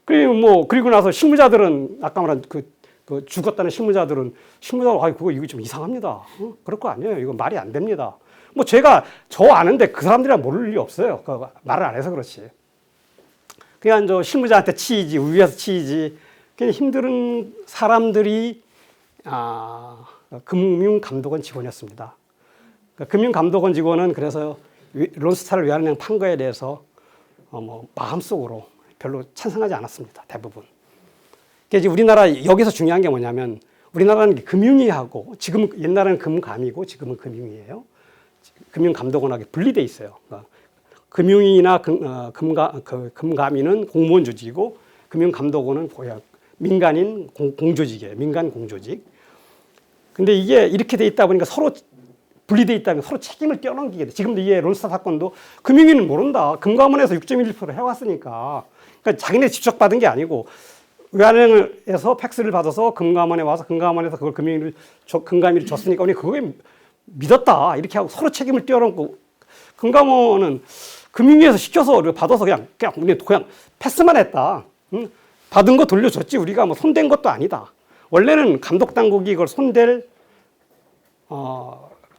그리고 나서 실무자들은 아까 말한 그 죽었다는 실무자들은 이거 좀 이상합니다. 그럴 거 아니에요. 이거 말이 안 됩니다. 뭐 제가 저 아는데 그 사람들이랑 모를 리 없어요. 그 말을 안 해서 그렇지. 그냥 저 실무자한테 치이지, 위에서 치이지. 그냥 힘든 사람들이 금융감독원 직원이었습니다. 그러니까 금융감독원 직원은 그래서 론스타를 외환은행 판 거에 대해서 뭐 마음속으로 별로 찬성하지 않았습니다. 대부분. 그러니까 이제 우리나라 여기서 중요한 게 뭐냐면 우리나라는 금융위하고 지금 옛날에는 금감이고 지금은 금융위예요. 금융감독원하고 분리돼 있어요. 그러니까 금융위나 금감위는 공무원 조직이고 금융감독원은 민간인 공조직이에요. 민간 공조직. 근데 이게 이렇게 돼 있다 보니까 서로 분리돼 있다면 서로 책임을 떼어넘기게 돼. 지금도 이게 론스타 사건도 금융위는 모른다. 금감원에서 6.11% 해왔으니까. 그러니까 자기네 직접 받은 게 아니고 외환은행에서 팩스를 받아서 금감원에 와서 금감원에서 그걸 금감위를 줬으니까 우리 그거에 믿었다. 이렇게 하고 서로 책임을 떼어넘고 금감원은 금융위에서 시켜서 받아서 그냥 우리 그냥 패스만 했다. 응? 받은 거 돌려줬지 우리가 뭐 손댄 것도 아니다. 원래는 감독 당국이 이걸 손댈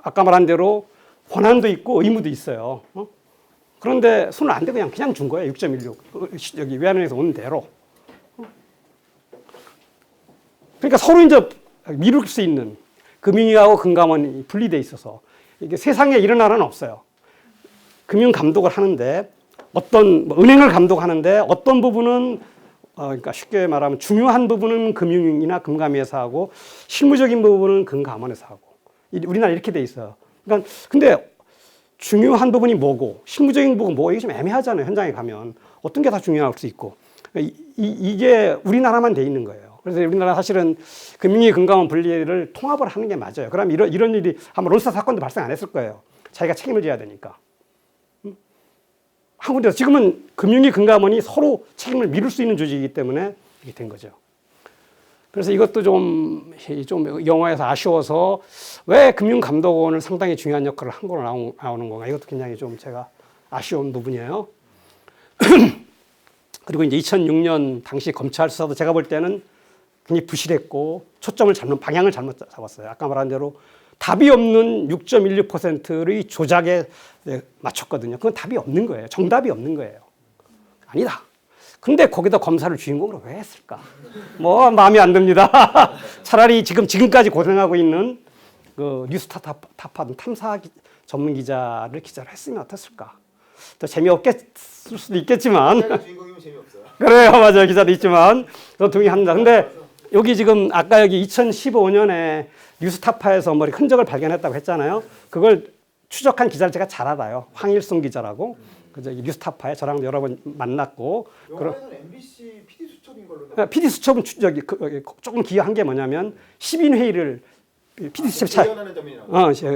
아까 말한 대로 권한도 있고 의무도 있어요. 그런데 손을 안 대고 그냥 준 거예요. 6.16 여기 외환은행에서 온 대로. 그러니까 서로 이제 미룰 수 있는 금융위하고 금감원이 분리돼 있어서 이게 세상에 이런 나라는 없어요. 금융 감독을 하는데 어떤 은행을 감독하는데 어떤 부분은 그러니까 쉽게 말하면 중요한 부분은 금융이나 금감위에서 하고 실무적인 부분은 금감원에서 하고 우리나라 이렇게 돼 있어요. 그러니까 근데 중요한 부분이 뭐고 실무적인 부분 뭐 이게 좀 애매하잖아요. 현장에 가면 어떤 게 다 중요할 수 있고 이게 우리나라만 돼 있는 거예요. 그래서 우리나라 사실은 금융위 금감원 분리를 통합을 하는 게 맞아요. 그럼 이런 일이 아마 론스타 사건도 발생 안 했을 거예요. 자기가 책임을 져야 되니까. 한국에서 지금은 금융위 금감원이 서로 책임을 미룰 수 있는 조직이기 때문에 이렇게 된 거죠. 그래서 이것도 좀 영화에서 아쉬워서 왜 금융감독원을 상당히 중요한 역할을 한 걸로 나오는 건가. 이것도 굉장히 좀 제가 아쉬운 부분이에요. 그리고 이제 2006년 당시 검찰 수사도 제가 볼 때는 굉장히 부실했고 방향을 잘못 잡았어요. 아까 말한 대로 답이 없는 6.16%의 조작에 맞췄거든요. 그건 답이 없는 거예요. 정답이 없는 거예요. 아니다. 근데 거기다 검사를 주인공으로 왜 했을까? 뭐 마음에 안 듭니다. 차라리 지금까지 고생하고 있는 그 뉴스타파 탐사 전문 기자를 했으면 어땠을까? 또 재미없겠을 수도 있겠지만. 주인공이면 재미없어요. 그래요, 맞아요. 기자도 있지만 저 동의합니다. 근데 여기 지금 아까 여기 2015년에 뉴스타파에서 뭐 흔적을 발견했다고 했잖아요. 그걸 추적한 기자를 제가 잘 알아요. 황일순 기자라고. 그저 뉴스타파에 저랑 여러 번 만났고. 영화에는 MBC PD 수첩인 걸로. PD 수첩은 조금 기여한 게 뭐냐면 10인 회의를 PD 수첩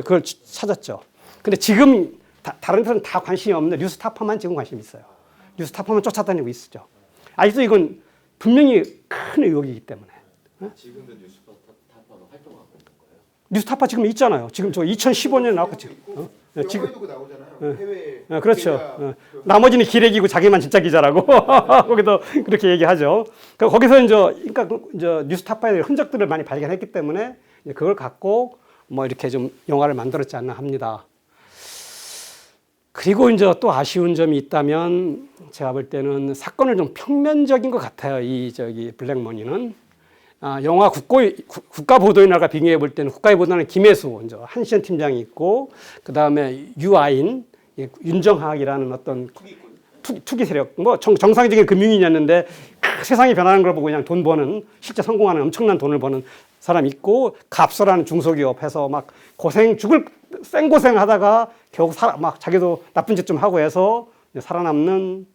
그걸 찾았죠. 근데 지금 다른 데는 다 관심이 없는데 뉴스타파만 지금 관심이 있어요. 뉴스타파만 쫓아다니고 있죠. 아직도 이건 분명히 큰 의혹이기 때문에. 지금도 뉴스타파가 활동하고 있는 거예요? 뉴스타파 지금 있잖아요. 지금 저 2015년에 나왔고 지금. 지금 나오잖아요. 해외. 그렇죠. 나머지는 기레기고 자기만 진짜 기자라고 거기도 그렇게 얘기하죠. 거기서 그러니까 뉴스타파의 흔적들을 많이 발견했기 때문에 그걸 갖고 뭐 이렇게 좀 영화를 만들었지 않나 합니다. 그리고 이제 또 아쉬운 점이 있다면 제가 볼 때는 사건을 좀 평면적인 것 같아요. 블랙머니는. 영화 국가보도의 날과 비교해 볼 때는 국가의 보도는 김혜수, 한시현 팀장이 있고, 그 다음에 유아인, 윤정학이라는 어떤 투기 세력, 뭐 정상적인 금융인이었는데 세상이 변하는 걸 보고 그냥 돈 버는, 실제 성공하는 엄청난 돈을 버는 사람 있고, 갑서라는 중소기업 해서 막 생고생 하다가 결국 막 자기도 나쁜 짓 좀 하고 해서 살아남는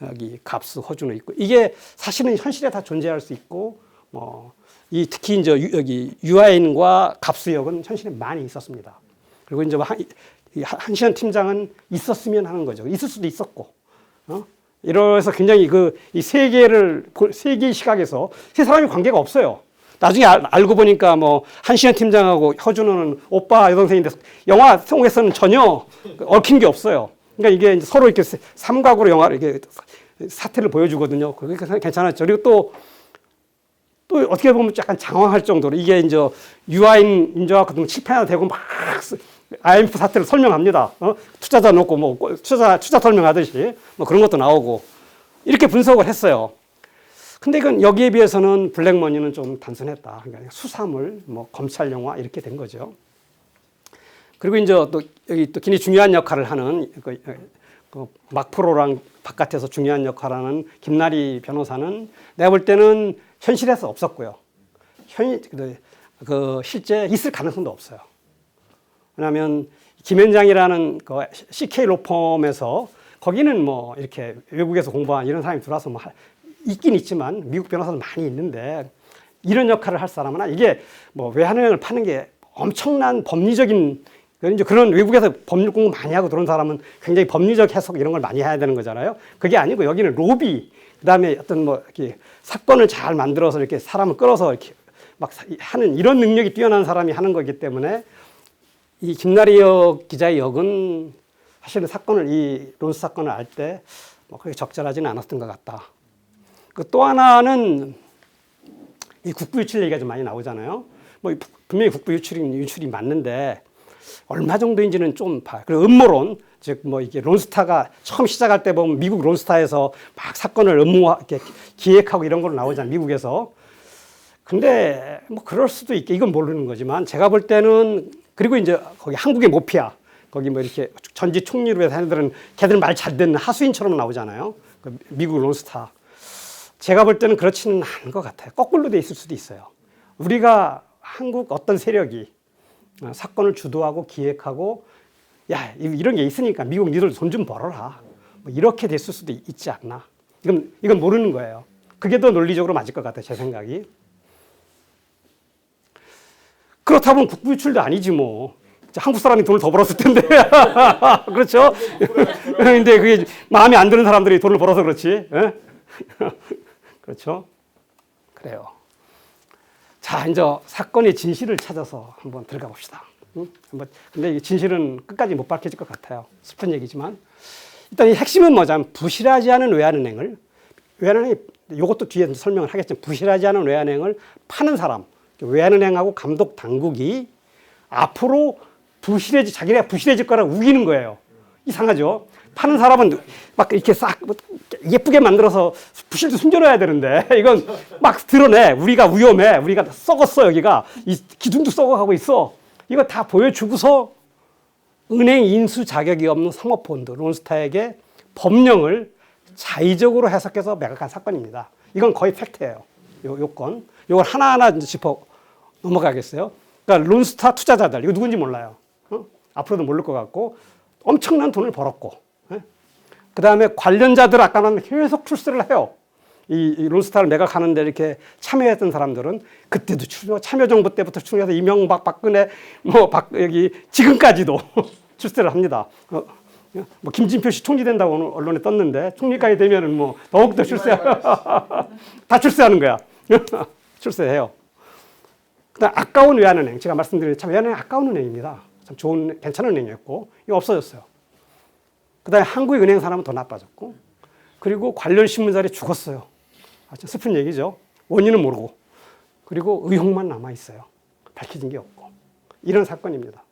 여기 갑수, 허준호 있고, 이게 사실은 현실에 다 존재할 수 있고, 특히 여기 유아인과 갑수역은 현실에 많이 있었습니다. 그리고 한시현 팀장은 있었으면 하는 거죠. 있을 수도 있었고, 이래서 굉장히 이 세계의 시각에서 세 사람이 관계가 없어요. 나중에 알고 보니까 뭐 한시현 팀장하고 허준호는 오빠 여동생인데 영화 속에서는 전혀 얽힌 게 없어요. 그러니까 이게 이제 서로 이렇게 삼각으로 영화를 이렇게 사태를 보여주거든요. 그게 괜찮았죠. 그리고 또 어떻게 보면 약간 장황할 정도로 이게 이제 유아인 인정학 같은 거 칠판에다 대고 막 IMF 사태를 설명합니다. 투자자 놓고 뭐 투자 설명하듯이 뭐 그런 것도 나오고 이렇게 분석을 했어요. 근데 이건 여기에 비해서는 블랙머니는 좀 단순했다. 그러니까 수사물, 뭐 검찰 영화 이렇게 된 거죠. 그리고 이제 또 여기 또 굉장히 중요한 역할을 하는 그 막프로랑 바깥에서 중요한 역할을 하는 김나리 변호사는 내가 볼 때는 현실에서 없었고요. 그 실제 있을 가능성도 없어요. 왜냐하면 김현장이라는 그 CK 로펌에서 거기는 뭐 이렇게 외국에서 공부한 이런 사람이 들어와서 뭐 있긴 있지만 미국 변호사도 많이 있는데 이런 역할을 할 사람은 이게 뭐 외환은행을 파는 게 엄청난 법리적인 이제 그런 외국에서 법률 공부 많이 하고 들어온 사람은 굉장히 법리적 해석 이런 걸 많이 해야 되는 거잖아요. 그게 아니고 여기는 로비 그다음에 어떤 뭐 이렇게 사건을 잘 만들어서 이렇게 사람을 끌어서 이렇게 막 하는 이런 능력이 뛰어난 사람이 하는 거기 때문에 이 김나리 기자의 역은 사실은 사건을 이 론스 사건을 알 때 뭐 그렇게 적절하지는 않았던 것 같다. 그 또 하나는 이 국부 유출 얘기가 좀 많이 나오잖아요. 뭐 분명히 국부 유출이 맞는데 얼마 정도인지는 좀 봐. 그리고 음모론, 즉 뭐 이게 론스타가 처음 시작할 때 보면 미국 론스타에서 막 사건을 이렇게 기획하고 이런 걸로 나오잖아요. 미국에서. 근데 뭐 그럴 수도 있게 이건 모르는 거지만 제가 볼 때는 그리고 이제 거기 한국의 모피아 거기 뭐 이렇게 전직 총리로 해서 하는 걔들 말 잘 듣는 하수인처럼 나오잖아요. 그 미국 론스타. 제가 볼 때는 그렇지는 않은 것 같아요. 거꾸로 돼 있을 수도 있어요. 우리가 한국 어떤 세력이 사건을 주도하고 기획하고 야 이런 게 있으니까 미국 니들 돈 좀 벌어라. 뭐 이렇게 됐을 수도 있지 않나. 이건 모르는 거예요. 그게 더 논리적으로 맞을 것 같아요. 제 생각이. 그렇다 보면 국부 유출도 아니지 뭐. 한국 사람이 돈을 더 벌었을 텐데. 그렇죠? 근데 그게 마음에 안 드는 사람들이 돈을 벌어서 그렇지. 그렇죠? 그래요. 자, 이제 사건의 진실을 찾아서 한번 들어가 봅시다. 근데 이 진실은 끝까지 못 밝혀질 것 같아요. 슬픈 얘기지만. 일단 이 핵심은 뭐냐면 부실하지 않은 외환은행을 이것도 뒤에 설명을 하겠지만 부실하지 않은 외환은행을 파는 사람, 외환은행하고 감독 당국이 앞으로 자기네가 부실해질 거라고 우기는 거예요. 이상하죠? 파는 사람은 막 이렇게 싹 예쁘게 만들어서 부실도 숨겨놔야 되는데 이건 막 드러내. 우리가 위험해. 우리가 썩었어. 여기가 이 기둥도 썩어가고 있어. 이거 다 보여주고서 은행 인수 자격이 없는 사모펀드 론스타에게 법령을 자의적으로 해석해서 매각한 사건입니다. 이건 거의 팩트예요. 요 건. 이걸 하나하나 이제 짚어 넘어가겠어요. 그러니까 론스타 투자자들 이거 누군지 몰라요. 앞으로도 모를 것 같고 엄청난 돈을 벌었고 그 다음에 관련자들 아까는 계속 출세를 해요. 이 론스타를 매각하는데 이렇게 참여했던 사람들은 그때도 참여정부 때부터 출세해서 이명박, 박근혜, 여기 지금까지도 출세를 합니다. 뭐 김진표 씨 총리 된다고 오늘 언론에 떴는데 총리까지 되면은 뭐 더욱더 다 출세하는 거야. 출세해요. 그다음 아까운 외환은행 제가 말씀드린 참 외환은행 아까운 은행입니다. 참 좋은 괜찮은 은행이었고 이거 없어졌어요. 그다음에 한국의 은행 사람은 더 나빠졌고 그리고 관련 신문자들이 죽었어요. 아주 슬픈 얘기죠. 원인은 모르고 그리고 의혹만 남아 있어요. 밝혀진 게 없고 이런 사건입니다.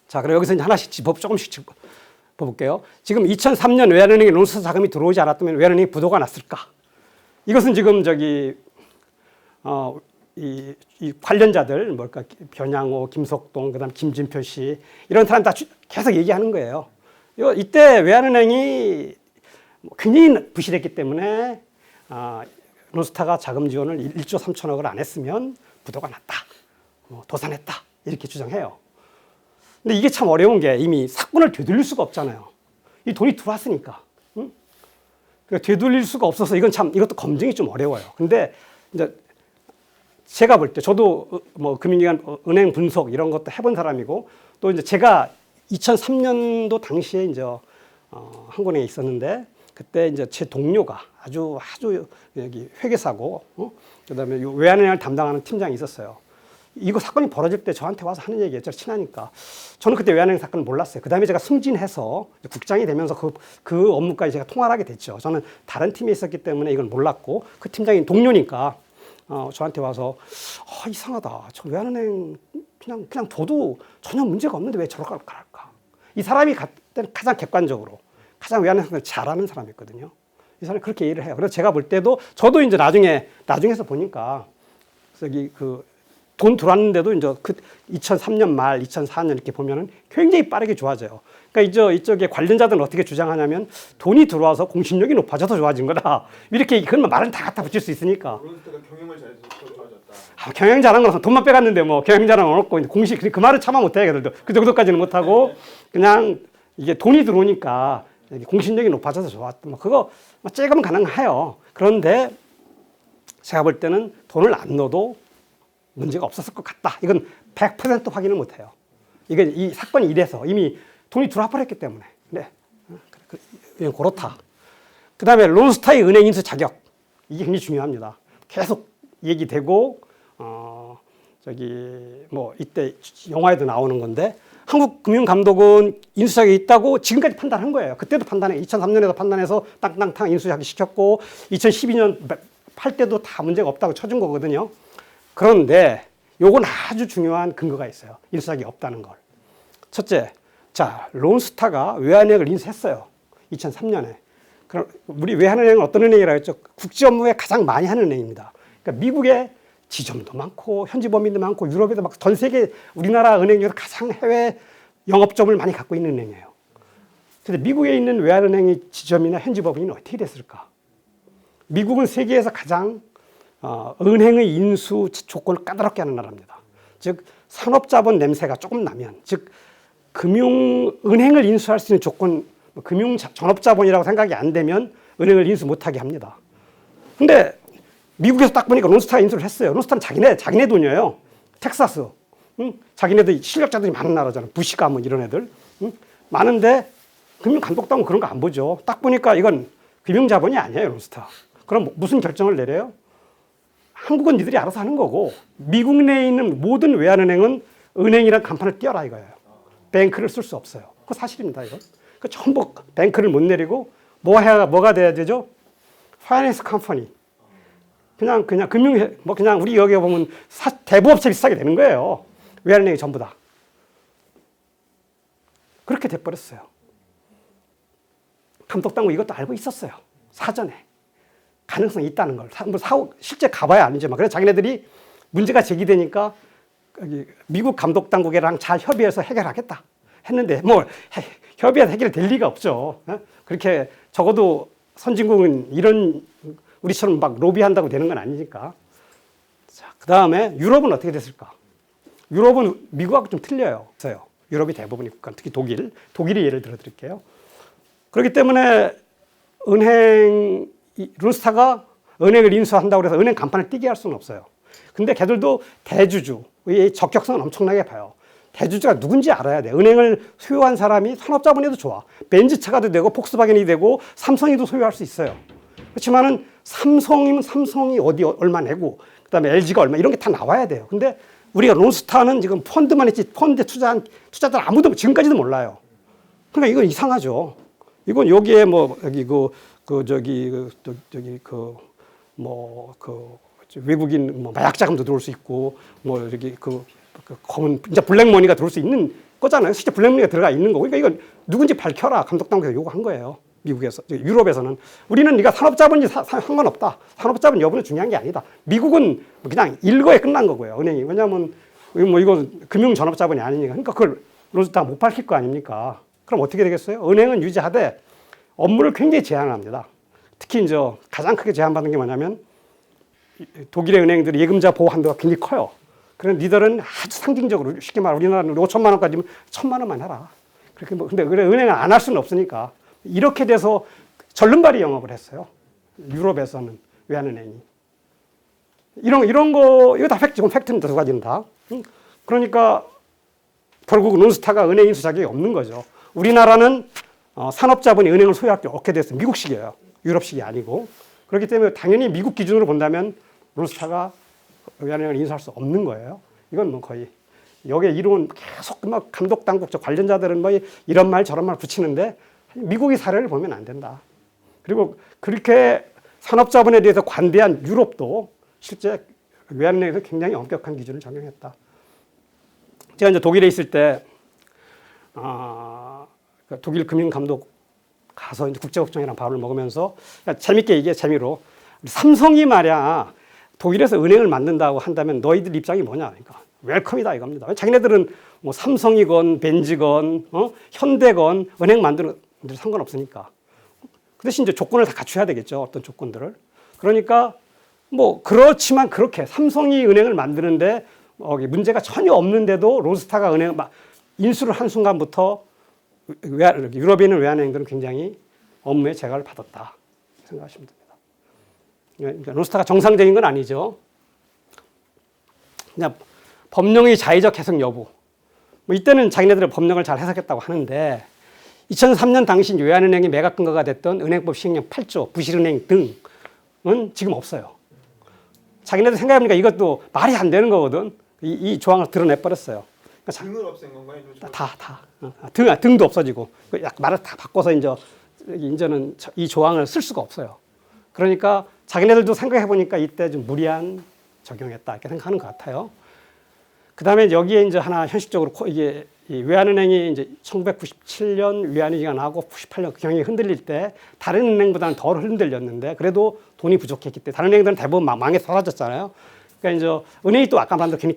자, 그럼 여기서 이제 하나씩 조금씩 짚어볼게요. 지금 2003년 외환은행에 론스타 자금이 들어오지 않았다면 외환은행이 부도가 났을까? 이것은 지금 이 관련자들 뭘까 변양호, 김석동, 그다음 김진표 씨 이런 사람 다 계속 얘기하는 거예요. 이때 외환은행이 굉장히 부실했기 때문에 론스타가 자금 지원을 1조 3천억을 안 했으면 부도가 났다, 도산했다 이렇게 주장해요. 근데 이게 참 어려운 게 이미 사건을 되돌릴 수가 없잖아요. 이 돈이 들어왔으니까. 그러니까 되돌릴 수가 없어서 이것도 검증이 좀 어려워요. 근데 이제 제가 볼 때 저도 뭐 금융기관 은행 분석 이런 것도 해본 사람이고 또 이제 제가 2003년도 당시에 이제 한국은행에 있었는데 그때 이제 제 동료가 아주 여기 회계사고 그다음에 외환은행을 담당하는 팀장이 있었어요. 이거 사건이 벌어질 때 저한테 와서 하는 얘기예요. 제가 친하니까. 저는 그때 외환은행 사건을 몰랐어요. 그 다음에 제가 승진해서 국장이 되면서 그 업무까지 제가 통화를 하게 됐죠. 저는 다른 팀에 있었기 때문에 이걸 몰랐고 그 팀장이 동료니까 저한테 와서 이상하다. 저 외환은행 그냥 둬도 전혀 문제가 없는데 왜 저렇게 할까? 이 사람이 가장 객관적으로 가장 외환의 상태를 잘 아는 사람이거든요. 이 사람이 그렇게 이해를 해요. 그래서 제가 볼 때도 저도 이제 나중에서 보니까 저기 돈 들어왔는데도 이제 2003년 말, 2004년 이렇게 보면은 굉장히 빠르게 좋아져요. 그러니까 이쪽에 관련자들은 어떻게 주장하냐면 돈이 들어와서 공신력이 높아져서 좋아진 거다. 이렇게 그런 말은 다 갖다 붙일 수 있으니까. 론스타가 경영을 잘해서 더 좋아졌다. 경영 잘한 거는 돈만 빼갔는데 뭐 경영 잘하는 없고 공식 그 말은 참아 못해 걔들도 그 정도까지는 못하고 그냥 이게 돈이 들어오니까 공신력이 높아져서 좋았다. 뭐 그거 조금 가능해요. 그런데 제가 볼 때는 돈을 안 넣어도 문제가 없었을 것 같다. 이건 100% 확인을 못 해요. 이게 이 사건이 이래서 이미 돈이 들어와 버렸기 때문에. 네. 그렇다. 그 다음에 론스타의 은행 인수 자격. 이게 굉장히 중요합니다. 계속 얘기되고, 뭐, 이때 영화에도 나오는 건데, 한국금융감독은 인수 자격이 있다고 지금까지 판단한 거예요. 그때도 2003년에도 판단해서 땅땅땅 인수 자격 시켰고, 2012년 팔 때도 다 문제가 없다고 쳐준 거거든요. 그런데 요건 아주 중요한 근거가 있어요. 인수 자격이 없다는 걸. 첫째, 자, 론스타가 외환은행을 인수했어요. 2003년에. 그럼 우리 외환은행은 어떤 은행이라고 했죠? 국제 업무에 가장 많이 하는 은행입니다. 그러니까 미국에 지점도 많고 현지 범인도 많고 유럽에도 막 전 세계 우리나라 은행 중에서 가장 해외 영업점을 많이 갖고 있는 은행이에요. 근데 미국에 있는 외환은행의 지점이나 현지 법인은 어떻게 됐을까? 미국은 세계에서 가장 은행의 인수 조건을 까다롭게 하는 나라입니다. 즉 산업자본 냄새가 조금 나면, 즉 은행을 인수할 수 있는 조건, 금융 전업자본이라고 생각이 안 되면 은행을 인수 못하게 합니다. 근데 미국에서 딱 보니까 론스타가 인수를 했어요. 론스타는 자기네 돈이에요. 텍사스, 자기네들 실력자들이 많은 나라잖아요. 부시 가문 이런 애들 많은데 금융감독당은 그런 거 안 보죠. 딱 보니까 이건 금융자본이 아니에요, 론스타. 그럼 무슨 결정을 내려요? 한국은 니들이 알아서 하는 거고 미국 내에 있는 모든 외환은행은 은행이란 간판을 띄어라 이거예요. 뱅크를 쓸 수 없어요. 그거 사실입니다, 이건. 그 전부 뱅크를 못 내리고 뭐가 돼야 되죠? 파이낸스 컴퍼니. 그냥 그냥 우리 여기 보면 대부업체 비슷하게 되는 거예요. 외환은행이 전부 다. 그렇게 돼버렸어요. 감독당국 이것도 알고 있었어요. 사전에. 가능성이 있다는 걸. 실제 가봐야 아니지만. 그래서 자기네들이 문제가 제기되니까 미국 감독당국이랑 잘 협의해서 해결하겠다 했는데 뭐 협의해서 해결될 리가 없죠. 그렇게 적어도 선진국은 이런 우리처럼 막 로비한다고 되는 건 아니니까. 자, 그 다음에 유럽은 어떻게 됐을까? 유럽은 미국하고 좀 틀려요. 유럽이 대부분이 국가, 특히 독일이 예를 들어 드릴게요. 그렇기 때문에 론스타가 은행을 인수한다고 해서 은행 간판을 띄게 할 수는 없어요. 근데 걔들도 대주주의 적격성은 엄청나게 봐요. 대주주가 누군지 알아야 돼. 은행을 소유한 사람이 산업자본에도 좋아. 벤츠차가 되고 폭스바겐이 되고 삼성이도 소유할 수 있어요. 그렇지만은 삼성이면 삼성이 얼마 내고 그다음에 LG가 얼마 이런 게 다 나와야 돼요. 근데 우리가 론스타는 지금 펀드만 했지 펀드에 투자한 투자자들 아무도 지금까지도 몰라요. 그러니까 이건 이상하죠. 이건 여기에 뭐 여기 외국인 뭐 마약 자금도 들어올 수 있고 뭐 여기 검은 진짜 블랙머니가 들어올 수 있는 거잖아요. 실제 블랙머니가 들어가 있는 거고. 그러니까 이건 누군지 밝혀라. 감독당국에서 요구한 거예요. 미국에서, 유럽에서는. 우리는 네가 산업자본이 상관없다. 산업자본 여부는 중요한 게 아니다. 미국은 그냥 일거에 끝난 거고요. 은행이. 왜냐하면 이거 금융전업자본이 아니니까. 그러니까 그걸 론스타가 못 밝힐 거 아닙니까? 그럼 어떻게 되겠어요? 은행은 유지하되 업무를 굉장히 제한합니다. 특히 이제 가장 크게 제한받는 게 뭐냐면 독일의 은행들이 예금자 보호 한도가 굉장히 커요. 그래서 니들은 아주 상징적으로 쉽게 말하면 우리나라는 5천만 원까지면 1,000만 원만 해라. 그렇게 근데 은행은 안 할 수는 없으니까 이렇게 돼서 절름발이 영업을 했어요. 유럽에서는 외환은행이. 이런 거 이거 다 팩트입니다. 두 가지는 다. 그러니까 결국 론스타가 은행 인수 자격이 없는 거죠. 우리나라는 산업자본이 은행을 소유할 게 없게 됐어요. 미국식이에요. 유럽식이 아니고. 그렇기 때문에 당연히 미국 기준으로 본다면 론스타가 외환은행을 인수할 수 없는 거예요. 이건 뭐 거의 여기에 이론 계속 막 감독당국 관련자들은 뭐 이런 말 저런 말 붙이는데 미국의 사례를 보면 안 된다. 그리고 그렇게 산업자본에 대해서 관대한 유럽도 실제 외환은행에서 굉장히 엄격한 기준을 적용했다. 제가 이제 독일에 있을 때 그 독일 금융감독 가서 이제 국제국장이랑 밥을 먹으면서 그러니까 재밌게 이게 재미로 삼성이 말이야 독일에서 은행을 만든다고 한다면 너희들 입장이 뭐냐 그러니까 웰컴이다 이겁니다. 자기네들은 뭐 삼성이건 벤지건 현대건 은행 만드는 데 상관없으니까. 그 대신 이제 조건을 다 갖춰야 되겠죠. 어떤 조건들을. 그러니까 뭐 그렇지만 그렇게 삼성이 은행을 만드는데 문제가 전혀 없는데도 론스타가 은행 인수를 한 순간부터 유럽에 있는 외환은행들은 굉장히 업무에 제약을 받았다 생각하시면 됩니다. 그러니까 론스타가 정상적인 건 아니죠. 그냥 법령의 자의적 해석 여부. 뭐 이때는 자기네들의 법령을 잘 해석했다고 하는데 2003년 당시 외환은행이 매각 근거가 됐던 은행법 시행령 8조, 부실은행 등은 지금 없어요. 자기네들 생각해보니까 이것도 말이 안 되는 거거든. 이 조항을 드러내버렸어요. 그러니까 등을 없앤 건가요? 등도 없어지고 말을 다 바꿔서 이제는 이 조항을 쓸 수가 없어요. 그러니까 자기네들도 생각해보니까 이때 좀 무리한 적용했다 이렇게 생각하는 것 같아요. 그 다음에 여기에 이제 하나 현실적으로 이게 외환은행이 이제 1997년 외환위기가 나고 98년 경영이 흔들릴 때 다른 은행보다는 덜 흔들렸는데 그래도 돈이 부족했기 때문에 다른 은행들은 대부분 망해서 사라졌잖아요. 그러니까 이제 은행이 또 아까 말한 대로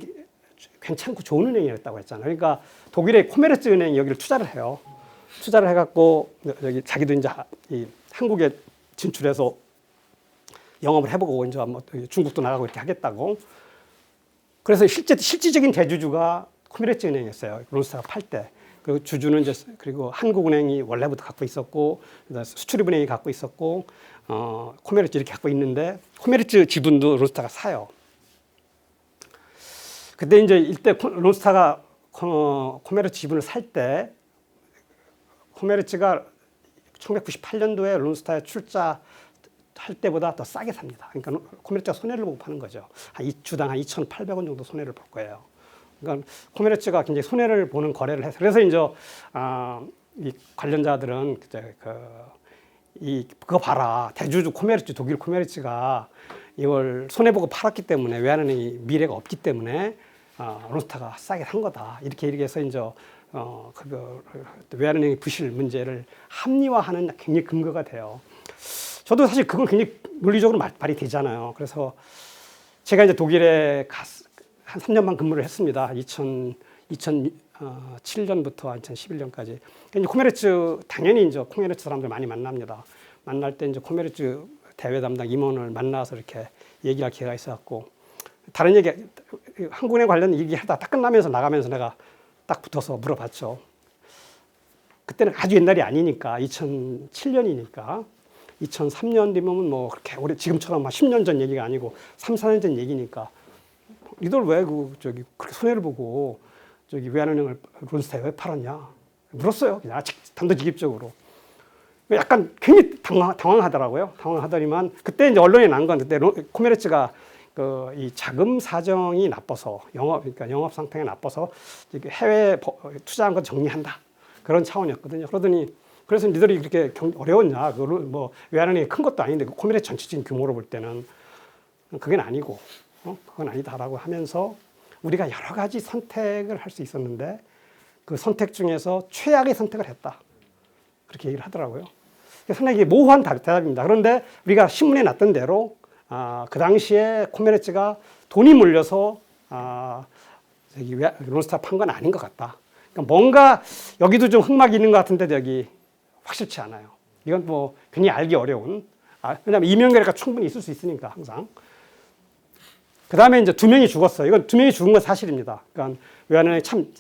괜찮고 좋은 은행이었다고 했잖아요. 그러니까 독일의 코메르츠 은행이 여기를 투자를 해요. 투자를 해갖고 여기 자기도 이제 이 한국에 진출해서 영업을 해보고 이제 뭐 중국도 나가고 이렇게 하겠다고. 그래서 실질적인 대주주가 코메르츠 은행이었어요. 론스타가 팔 때. 그리고 주주는 이제 그리고 한국은행이 원래부터 갖고 있었고 수출입은행이 갖고 있었고 코메르츠 이렇게 갖고 있는데 코메르츠 지분도 론스타가 사요. 그때 이제 이때 론스타가 코메르츠 지분을 살 때 코메르츠가 1998년도에 론스타에 출자할 때보다 더 싸게 삽니다. 그러니까 코메르츠가 손해를 보고 파는 거죠. 한 주당 한 2,800원 정도 손해를 볼 거예요. 그러니까 코메르츠가 굉장히 손해를 보는 거래를 해서 그래서 이제 이 관련자들은 그거 봐라 대주주 코메르츠 독일 코메르츠가 이걸 손해 보고 팔았기 때문에 외환은행이 미래가 없기 때문에 론스타가 싸게 산 거다 이렇게 해서 이제 외환은행의 부실 문제를 합리화하는 굉장히 근거가 돼요. 저도 사실 그건 굉장히 논리적으로 말이 되잖아요. 그래서 제가 이제 독일에 한 3년 반 근무를 했습니다. 2007년부터 2011년까지. 이제 코메르츠 당연히 이제 코메르츠 사람들 많이 만납니다. 만날 때 이제 코메르츠 대외 담당 임원을 만나서 이렇게 얘기할 기회가 있어갖고 다른 얘기 한국에 관련 얘기하다 딱 끝나면서 나가면서 내가 딱 붙어서 물어봤죠. 그때는 아주 옛날이 아니니까 2007년이니까 2003년 되면 뭐 그렇게 오래 지금처럼 막 10년 전 얘기가 아니고 3, 4년 전 얘기니까 니들 왜 그렇게 손해를 보고 외환은행을 론스타에 왜 팔았냐 물었어요. 그냥 단도직입적으로. 약간 굉장히 당황하더라고요. 당황하더니만 그때 이제 언론에 난 건 그때 코메르츠가 이 자금 사정이 나빠서 그러니까 영업 상태가 나빠서 해외 투자한 거 정리한다 그런 차원이었거든요. 그래서 니들이 그렇게 어려웠냐? 그걸 뭐 외환은행이 큰 것도 아닌데 코메르츠 전체적인 규모로 볼 때는 그건 아니고 그건 아니다라고 하면서 우리가 여러 가지 선택을 할 수 있었는데 그 선택 중에서 최악의 선택을 했다. 그렇게 얘기를 하더라고요. 상당히 모호한 대답입니다. 그런데 우리가 신문에 났던 대로 그 당시에 코메르츠가 돈이 몰려서 론스타 판 건 아닌 것 같다. 그러니까 뭔가 여기도 좀 흑막이 있는 것 같은데 여기 확실치 않아요. 이건 뭐 괜히 알기 어려운. 왜냐하면 이명결의가 충분히 있을 수 있으니까 항상. 그 다음에 이제 2명이 죽었어요. 이건 2명이 죽은 건 사실입니다. 그러니까 외환은행이 참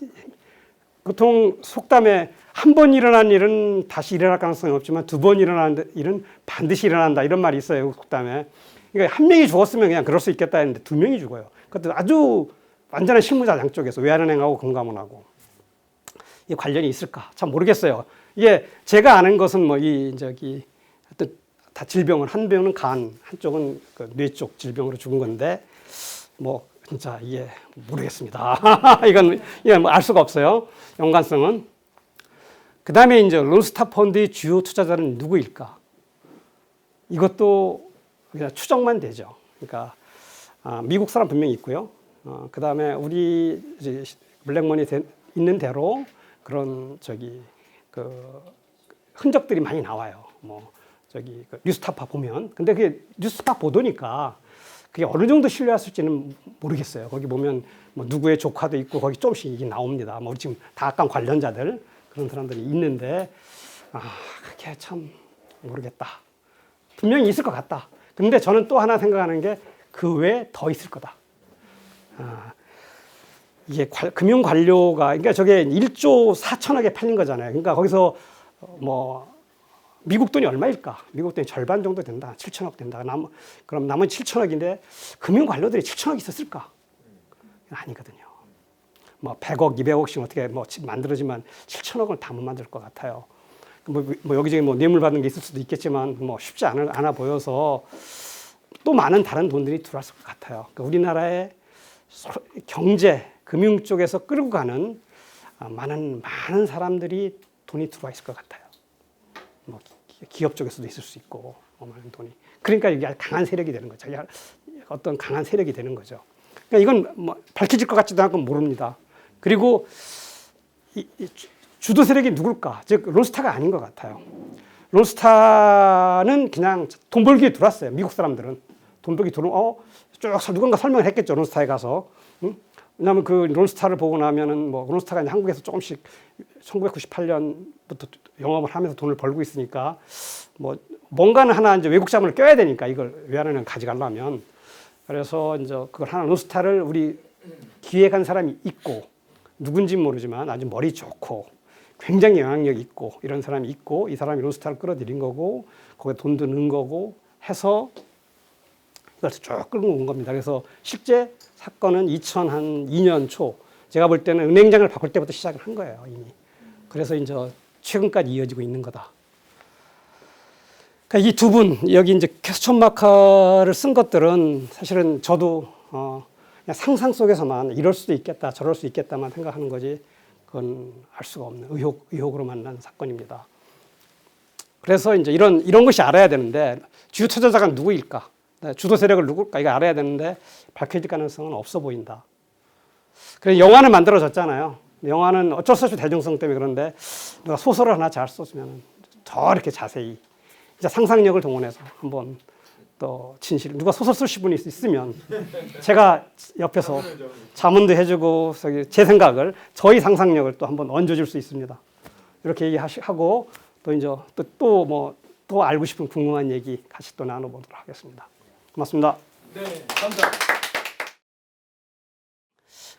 보통 속담에 한 번 일어난 일은 다시 일어날 가능성이 없지만 2번 일어난 일은 반드시 일어난다 이런 말이 있어요. 속담에. 그러니까 한 명이 죽었으면 그냥 그럴 수 있겠다 했는데 2명이 죽어요. 그것도 아주 완전한 실무자 양쪽에서 외환은행하고 금감원하고 이 관련이 있을까? 참 모르겠어요. 이게 제가 아는 것은 뭐 다 질병은 한 병은 간, 한쪽은 뇌 쪽 질병으로 죽은 건데 뭐 진짜 이게 모르겠습니다. 이건 뭐 알 수가 없어요. 연관성은. 그 다음에 이제 론스타 펀드의 주요 투자자는 누구일까? 이것도 그냥 추정만 되죠. 그러니까 미국 사람 분명히 있고요. 그 다음에 우리 블랙머니 있는 대로 그런 그 흔적들이 많이 나와요. 뭐 그 뉴스타파 보면. 근데 그게 뉴스타파 보도니까 그게 어느 정도 신뢰했을지는 모르겠어요. 거기 보면 뭐 누구의 조카도 있고 거기 조금씩 나옵니다. 뭐 지금 다학강 관련자들 그런 사람들이 있는데 그게 참 모르겠다. 분명히 있을 것 같다. 근데 저는 또 하나 생각하는 게 그 외에 더 있을 거다. 이게 금융 관료가 그러니까 저게 1조 4천억에 팔린 거잖아요. 그러니까 거기서 뭐 미국 돈이 얼마일까? 미국 돈이 절반 정도 된다. 7천억 된다. 그럼 남은 7천억인데 금융 관료들이 7천억 있었을까? 아니거든요. 뭐 100억, 200억씩 어떻게 뭐 만들어지만 7천억을 다 못 만들 것 같아요. 뭐 여기저기 뭐 뇌물 받는 게 있을 수도 있겠지만 뭐 쉽지 않아 보여서 또 많은 다른 돈들이 들어왔을 것 같아요. 그러니까 우리나라의 경제, 금융 쪽에서 끌고 가는 많은 사람들이 돈이 들어와 있을 것 같아요. 뭐 기업 쪽에서도 있을 수 있고 많은 돈이. 그러니까 이게 강한 세력이 되는 거죠. 어떤 강한 세력이 되는 거죠. 그러니까 이건 뭐 밝혀질 것 같지도 않고 모릅니다. 그리고 이 주도 세력이 누굴까? 즉 론스타가 아닌 것 같아요. 론스타는 그냥 돈 벌기 위해 들어왔어요. 미국 사람들은 돈 벌기 들어온 쭉 누군가 설명을 했겠죠. 론스타에 가서. 왜냐하면 그 론스타를 보고 나면은 뭐 론스타가 이제 한국에서 조금씩 1998년부터 영업을 하면서 돈을 벌고 있으니까 뭐 뭔가는 하나 이제 외국 자문을 껴야 되니까 이걸 외환은행 가져가려면 그래서 이제 그걸 하나 론스타를 우리 기획한 사람이 있고 누군지 모르지만 아주 머리 좋고 굉장히 영향력 있고 이런 사람이 있고 이 사람이 론스타를 끌어들인 거고 거기에 돈도 넣은 거고 해서 그래서 쭉 끌고 온 겁니다. 그래서 실제 사건은 2002년 초 제가 볼 때는 은행장을 바꿀 때부터 시작을 한 거예요 이미. 그래서 이제 최근까지 이어지고 있는 거다. 그러니까 이 두 분 여기 이제 퀘스천 마크를 쓴 것들은 사실은 저도 그냥 상상 속에서만 이럴 수도 있겠다 저럴 수 있겠다만 생각하는 거지 그건 알 수가 없는 의혹으로만 난 사건입니다. 그래서 이제 이런 것이 알아야 되는데 주요 투자자가 누구일까? 주도 세력을 누굴까? 이거 알아야 되는데 밝혀질 가능성은 없어 보인다. 그래서 영화는 만들어졌잖아요. 영화는 어쩔 수 없이 대중성 때문에 그런데 누가 소설을 하나 잘 써주면 더 이렇게 자세히 진짜 상상력을 동원해서 한번 또 진실 누가 소설 쓰실 분이 있으면 제가 옆에서 자문도 해주고 제 생각을 저희 상상력을 또 한번 얹어줄 수 있습니다. 이렇게 얘기하고 또 이제 또 알고 싶은 궁금한 얘기 같이 또 나눠보도록 하겠습니다. 고맙습니다. 네, 감사합니다.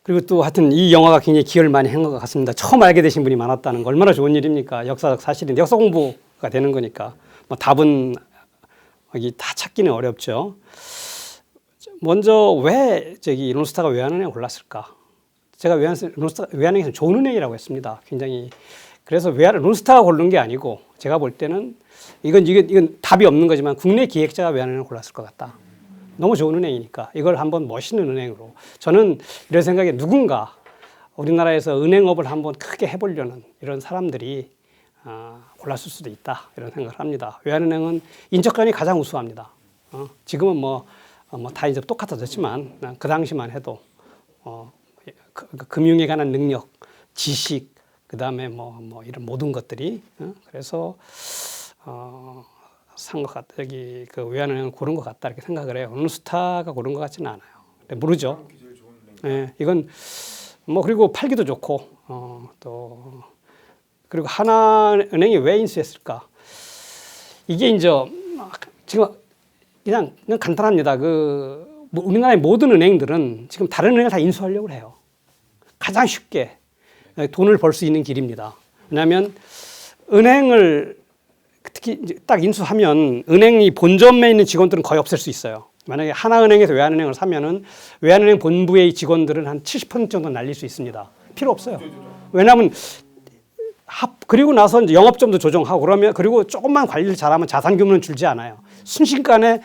그리고 또 하여튼 이 영화가 굉장히 기여를 많이 한 것 같습니다. 처음 알게 되신 분이 많았다는 거 얼마나 좋은 일입니까? 역사적 사실인데 역사 공부가 되는 거니까 뭐 답은 여기 다 찾기는 어렵죠. 먼저 왜 론스타가 외환은행을 골랐을까? 제가 외환은행에서 좋은 은행이라고 했습니다. 굉장히 그래서 론스타가 고른 게 아니고 제가 볼 때는 이건 답이 없는 거지만 국내 기획자가 외환은행을 골랐을 것 같다. 너무 좋은 은행이니까 이걸 한번 멋있는 은행으로 저는 이런 생각에 누군가 우리나라에서 은행업을 한번 크게 해보려는 이런 사람들이 골랐을 수도 있다 이런 생각을 합니다. 외환은행은 인적관이 가장 우수합니다. 지금은 뭐 다 이제 똑같아졌지만 그 당시만 해도 금융에 관한 능력, 지식, 그 다음에 뭐 이런 모든 것들이 그래서 산 것 같다. 여기 그 외환은행을 고른 것 같다 이렇게 생각을 해요. 론스타가 고른 것 같지는 않아요. 모르죠. 예, 이건 뭐 그리고 팔기도 좋고 또 그리고 하나은행이 왜 인수했을까? 이게 이제 지금 그냥 간단합니다. 우리나라의 모든 은행들은 지금 다른 은행을 다 인수하려고 해요. 가장 쉽게 돈을 벌 수 있는 길입니다. 왜냐하면 은행을 특히 이제 딱 인수하면 은행이 본점에 있는 직원들은 거의 없앨 수 있어요. 만약에 하나은행에서 외환은행을 사면은 외환은행 본부의 직원들은 한 70% 정도 날릴 수 있습니다. 필요 없어요. 왜냐하면 그리고 나서 이제 영업점도 조정하고 그러면 그리고 조금만 관리를 잘하면 자산 규모는 줄지 않아요. 순식간에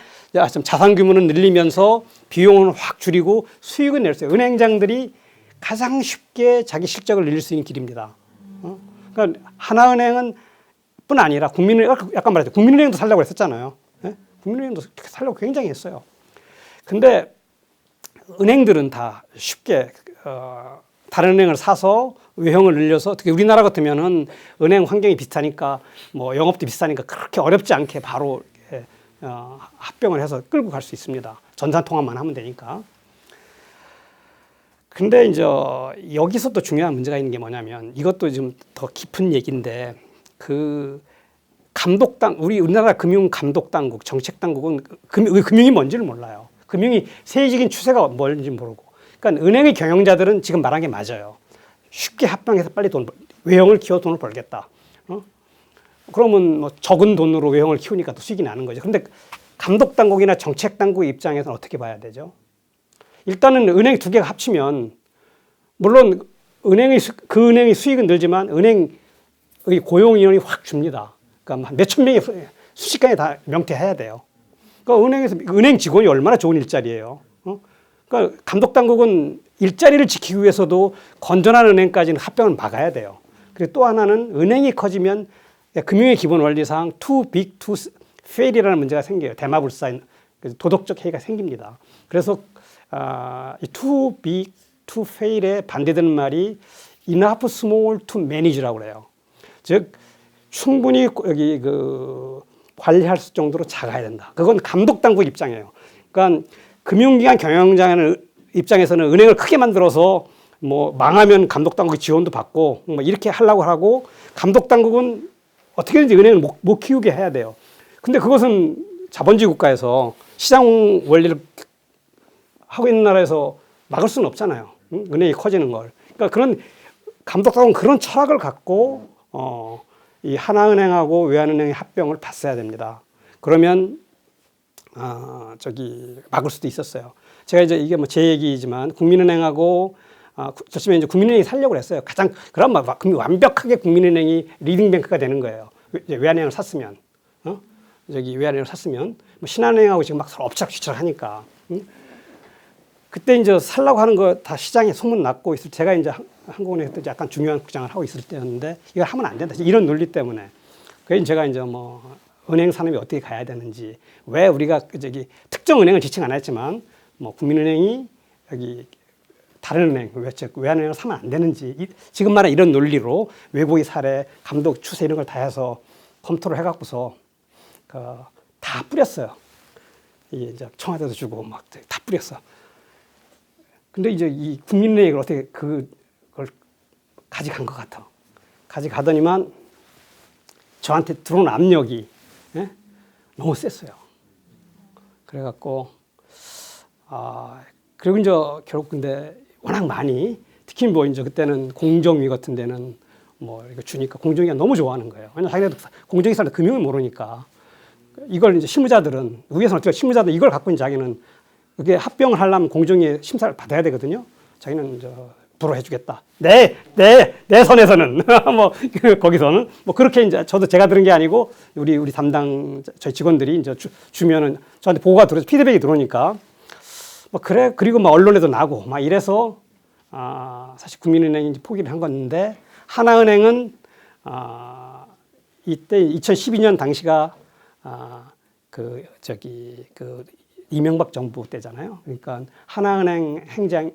자산 규모는 늘리면서 비용은 확 줄이고 수익은 낼 수 있어요. 은행장들이 가장 쉽게 자기 실적을 늘릴 수 있는 길입니다. 그러니까 하나은행은 뿐 아니라 약간 말했죠. 국민은행도 살려고 했었잖아요. 네? 국민은행도 살려고 굉장히 했어요. 근데 은행들은 다 쉽게 다른 은행을 사서 외형을 늘려서 특히 우리나라 같으면은 은행 환경이 비슷하니까 뭐 영업도 비슷하니까 그렇게 어렵지 않게 바로 이렇게, 합병을 해서 끌고 갈 수 있습니다. 전산 통합만 하면 되니까. 근데 이제 여기서 또 중요한 문제가 있는 게 뭐냐면 이것도 좀 더 깊은 얘기인데 그 우리 우리나라 금융 감독 당국, 정책 당국은 금융이 뭔지를 몰라요. 금융이 세계적인 추세가 뭔지 모르고. 그러니까 은행의 경영자들은 지금 말한 게 맞아요. 쉽게 합병해서 빨리 외형을 키워 돈을 벌겠다. 그러면 뭐 적은 돈으로 외형을 키우니까 또 수익이 나는 거죠. 그런데 감독 당국이나 정책 당국 입장에서는 어떻게 봐야 되죠? 일단은 은행 두 개가 합치면 물론 그 은행의 수익은 늘지만 은행의 고용 인원이 확 줍니다. 그러니까 몇천 명이 순식간에 다 명퇴해야 돼요. 그러니까 은행 직원이 얼마나 좋은 일자리예요. 그러니까 감독 당국은 일자리를 지키기 위해서도 건전한 은행까지는 합병을 막아야 돼요. 그리고 또 하나는 은행이 커지면 금융의 기본 원리상 too big to fail이라는 문제가 생겨요. 대마불사인 도덕적 해이가 생깁니다. 그래서 이 too big to fail에 반대되는 말이 enough small to manage라고 그래요. 즉 충분히 여기 관리할 수 정도로 작아야 된다. 그건 감독 당국 입장이에요. 그러니까 금융기관 경영자의 입장에서는 은행을 크게 만들어서 뭐 망하면 감독 당국이 지원도 받고 뭐 이렇게 하려고 하고 감독 당국은 어떻게든지 은행을 못 키우게 해야 돼요. 근데 그것은 자본주의 국가에서 시장 원리를 하고 있는 나라에서 막을 수는 없잖아요. 은행이 커지는 걸. 그러니까 그런 감독 당국은 그런 철학을 갖고 이 하나은행하고 외환은행의 합병을 봤어야 됩니다. 그러면 막을 수도 있었어요. 제가 이제 이게 뭐 제 얘기지만 국민은행하고 저쯤에 이제 국민은행이 살려고 했어요. 그럼 완벽하게 국민은행이 리딩뱅크가 되는 거예요. 외환은행을 샀으면, 외환은행을 샀으면 뭐 신한은행하고 지금 막 서로 엎치락뒤치락 하니까. 그때 이제 살라고 하는 거 다 시장에 소문 났고 있을 제가 이제 한국은행에 그때 약간 중요한 국장을 하고 있을 때였는데 이걸 하면 안 된다. 이런 논리 때문에. 그래서 제가 이제 뭐 은행 산업이 어떻게 가야 되는지 왜 우리가 특정 은행을 지칭 안 했지만 뭐 국민은행이 여기 다른 은행, 외환은행을 사면 안 되는지 지금 말한 이런 논리로 외국의 사례, 감독 추세 이런 걸 다 해서 검토를 해갖고서 다 뿌렸어요. 이제 청와대도 주고 막 다 뿌렸어. 근데 이제 이 국민은행이 어떻게 그걸 가져간 것 같아. 가져가더니만 저한테 들어온 압력이 너무 셌어요. 그래갖고 그리고 이제 결국 근데 워낙 많이 특히 뭐 이제 그때는 공정위 같은 데는 뭐 이거 주니까 공정위가 너무 좋아하는 거예요. 왜냐면 자기네도 공정위 사람 금융을 모르니까 이걸 이제 실무자들은 위에서는 어떻게 실무자들 이걸 갖고 있는 자기는 그게 합병을 하려면 공정위의 심사를 받아야 되거든요. 자기는 불어해주겠다. 내 선에서는 뭐 거기서는 뭐 그렇게 이제 저도 제가 들은 게 아니고 우리 담당 저희 직원들이 이제 주면은 저한테 보고가 들어서 피드백이 들어오니까 뭐 그래 그리고 막 언론에도 나고 막 이래서 사실 국민은행이 이제 포기를 한 건데 하나은행은 이때 2012년 당시가 이명박 정부 때잖아요. 그러니까 하나은행 행장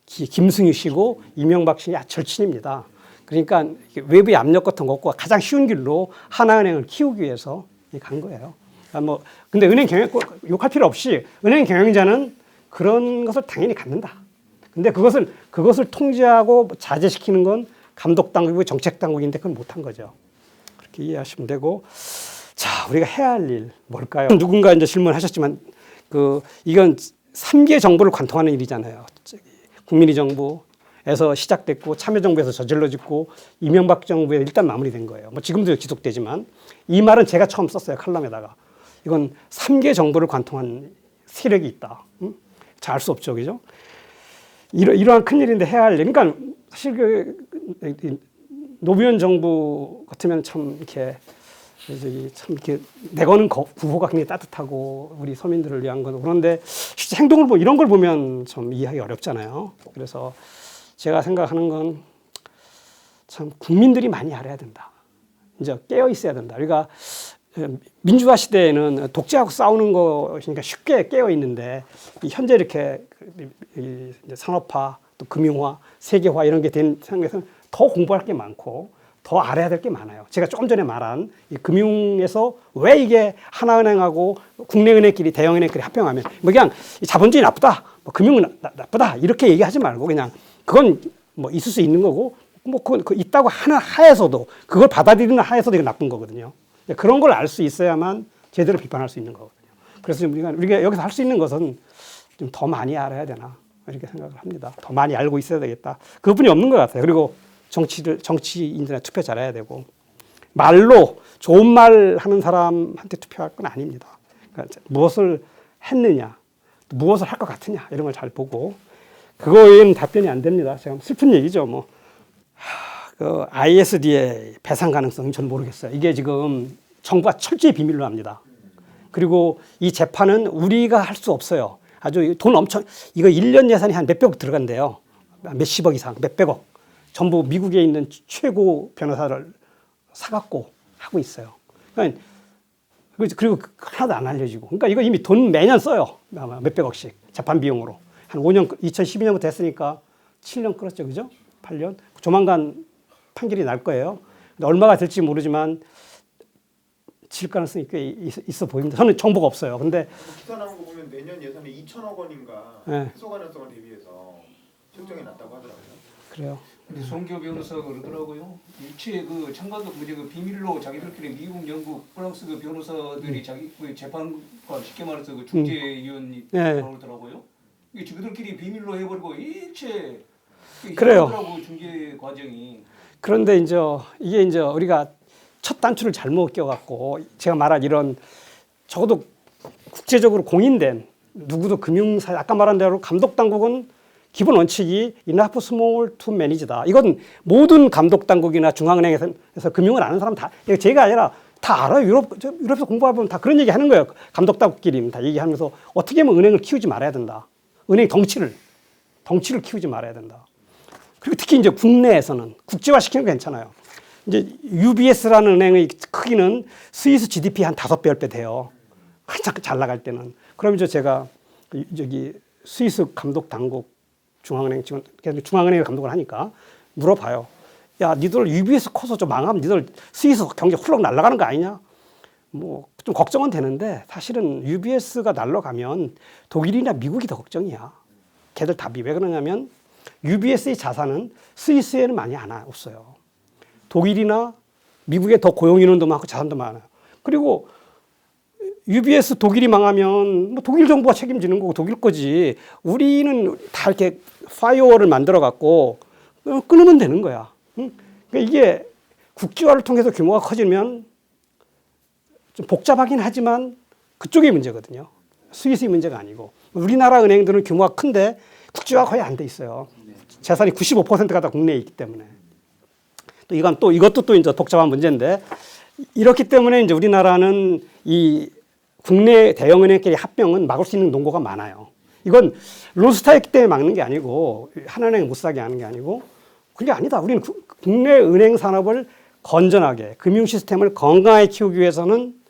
김승유 씨고 이명박 씨의 절친입니다. 그러니까 외부의 압력 같은 거 없고 가장 쉬운 길로 하나은행을 키우기 위해서 간 거예요. 그러니까 뭐 근데 은행 경영 욕할 필요 없이 은행 경영자는 그런 것을 당연히 갖는다. 근데 그것을 통제하고 자제시키는 건 감독 당국이고 정책 당국인데 그건 못한 거죠. 그렇게 이해하시면 되고. 자, 우리가 해야 할 일 뭘까요? 누군가 이제 질문하셨지만 이건 3개 정부를 관통하는 일이잖아요. 국민의 정부에서 시작됐고 참여정부에서 저질러졌고 이명박 정부에 일단 마무리된 거예요. 뭐 지금도 지속되지만 이 말은 제가 처음 썼어요. 칼럼에다가. 이건 3개 정부를 관통한 세력이 있다. 잘 알 수 없죠. 그죠? 이러한 큰일인데 해야 할 일. 그러니까 사실 노무현 정부 같으면 참 이렇게 내거는 구호가 굉장히 따뜻하고 우리 서민들을 위한 건 그런데 실제 행동을 이런 걸 보면 좀 이해하기 어렵잖아요. 그래서 제가 생각하는 건 참 국민들이 많이 알아야 된다. 이제 깨어 있어야 된다. 우리가 민주화 시대에는 독재하고 싸우는 것이니까 쉽게 깨어 있는데 현재 이렇게 산업화 또 금융화, 세계화 이런 게 된 상황에서는 더 공부할 게 많고 더 알아야 될 게 많아요. 제가 조금 전에 말한 이 금융에서 왜 이게 하나은행하고 국내은행끼리 대형은행끼리 합병하면 뭐 그냥 자본주의 나쁘다, 뭐 금융은 나쁘다 이렇게 얘기하지 말고 그냥 그건 뭐 있을 수 있는 거고 뭐 그 있다고 하는 하에서도 그걸 받아들이는 하에서도 이거 나쁜 거거든요. 그런 걸 알 수 있어야만 제대로 비판할 수 있는 거거든요. 그래서 우리가 여기서 할 수 있는 것은 좀 더 많이 알아야 되나 이렇게 생각을 합니다. 더 많이 알고 있어야 되겠다. 그것뿐이 없는 것 같아요. 그리고 정치인들은 투표 잘해야 되고 말로 좋은 말 하는 사람한테 투표할 건 아닙니다. 그러니까 무엇을 했느냐, 무엇을 할 것 같으냐 이런 걸 잘 보고 그거에는 답변이 안 됩니다. 제가 슬픈 얘기죠. 뭐 그 ISD의 배상 가능성은 전 모르겠어요. 이게 지금 정부가 철저히 비밀로 합니다. 그리고 이 재판은 우리가 할 수 없어요. 아주 돈 엄청 이거 1년 예산이 한 몇백억 들어간대요. 몇십억 이상, 몇백억. 전부 미국에 있는 최고 변호사를 사갖고 하고 있어요. 그러니까 그리고 하나도 안 알려지고. 그러니까 이거 이미 돈 매년 써요. 몇백억씩 재판 비용으로. 한 5년, 2012년부터 했으니까 7년 끌었죠, 그죠? 8년. 조만간 판결이 날 거예요. 근데 얼마가 될지 모르지만 질 가능성이 꽤 있어 보입니다. 저는 정보가 없어요. 근데 기사 나온 거 보면 내년 예산이 2천억 원인가 네. 해소 가능성을 대비해서 책정해 놨다고 하더라고요. 그래요. 근데 송교 변호사가 그러더라고요. 일체 그 참가도 그 비밀로 자기들끼리 미국, 영국, 프랑스 그 변호사들이 자기 그 재판관 쉽게 말해서 그 중재위원이 네. 나오더라고요. 이게 자기들끼리 비밀로 해버리고 일체 그래요. 중재 과정이. 그런데 이게 이제 우리가 첫 단추를 잘못 껴갖고 제가 말한 이런 적어도 국제적으로 공인된 누구도 금융사 아까 말한 대로 감독 당국은 기본 원칙이 enough small to manage다. 이건 모든 감독 당국이나 중앙은행에서 금융을 아는 사람 다 제가 아니라 다 알아요. 유럽에서 공부해보면 다 그런 얘기 하는 거예요. 감독 당국끼리 다 얘기하면서 어떻게 하면 은행을 키우지 말아야 된다. 은행 덩치를 키우지 말아야 된다. 그리고 특히 이제 국내에서는 국제화 시키는 거 괜찮아요. 이제 UBS라는 은행의 크기는 스위스 GDP 한 5배, 10배 돼요. 한참 잘 나갈 때는. 그럼 이제 제가 저기 스위스 감독 당국 중앙은행 지금 중앙은행 감독을 하니까 물어봐요. 야, 니들 UBS 커서 좀 망하면 니들 스위스 경제 훌렁 날아가는 거 아니냐? 뭐 좀 걱정은 되는데 사실은 UBS가 날아가면 독일이나 미국이 더 걱정이야. 걔들 답이 왜 그러냐면 UBS의 자산은 스위스에는 많이 없어요. 독일이나 미국에 더 고용인원도 많고 자산도 많아요. 그리고 UBS 독일이 망하면 뭐 독일 정부가 책임지는 거고 독일 거지. 우리는 다 이렇게 파이어월을 만들어 갖고 끊으면 되는 거야. 그러니까 이게 국제화를 통해서 규모가 커지면 좀 복잡하긴 하지만 그쪽의 문제거든요. 스위스의 문제가 아니고. 우리나라 은행들은 규모가 큰데 국제화가 거의 안 돼 있어요. 재산이 95%가 다 국내에 있기 때문에. 이것도 또 이제 복잡한 문제인데 이렇기 때문에 이제 우리나라는 이 국내 대형은행끼리 합병은 막을 수 있는 논거가 많아요. 이건 론스타였기 때문에 막는 게 아니고 하나은행 못 사게 하는 게 아니고 그게 아니다. 우리는 국내 은행 산업을 건전하게 금융 시스템을 건강하게 키우기 위해서는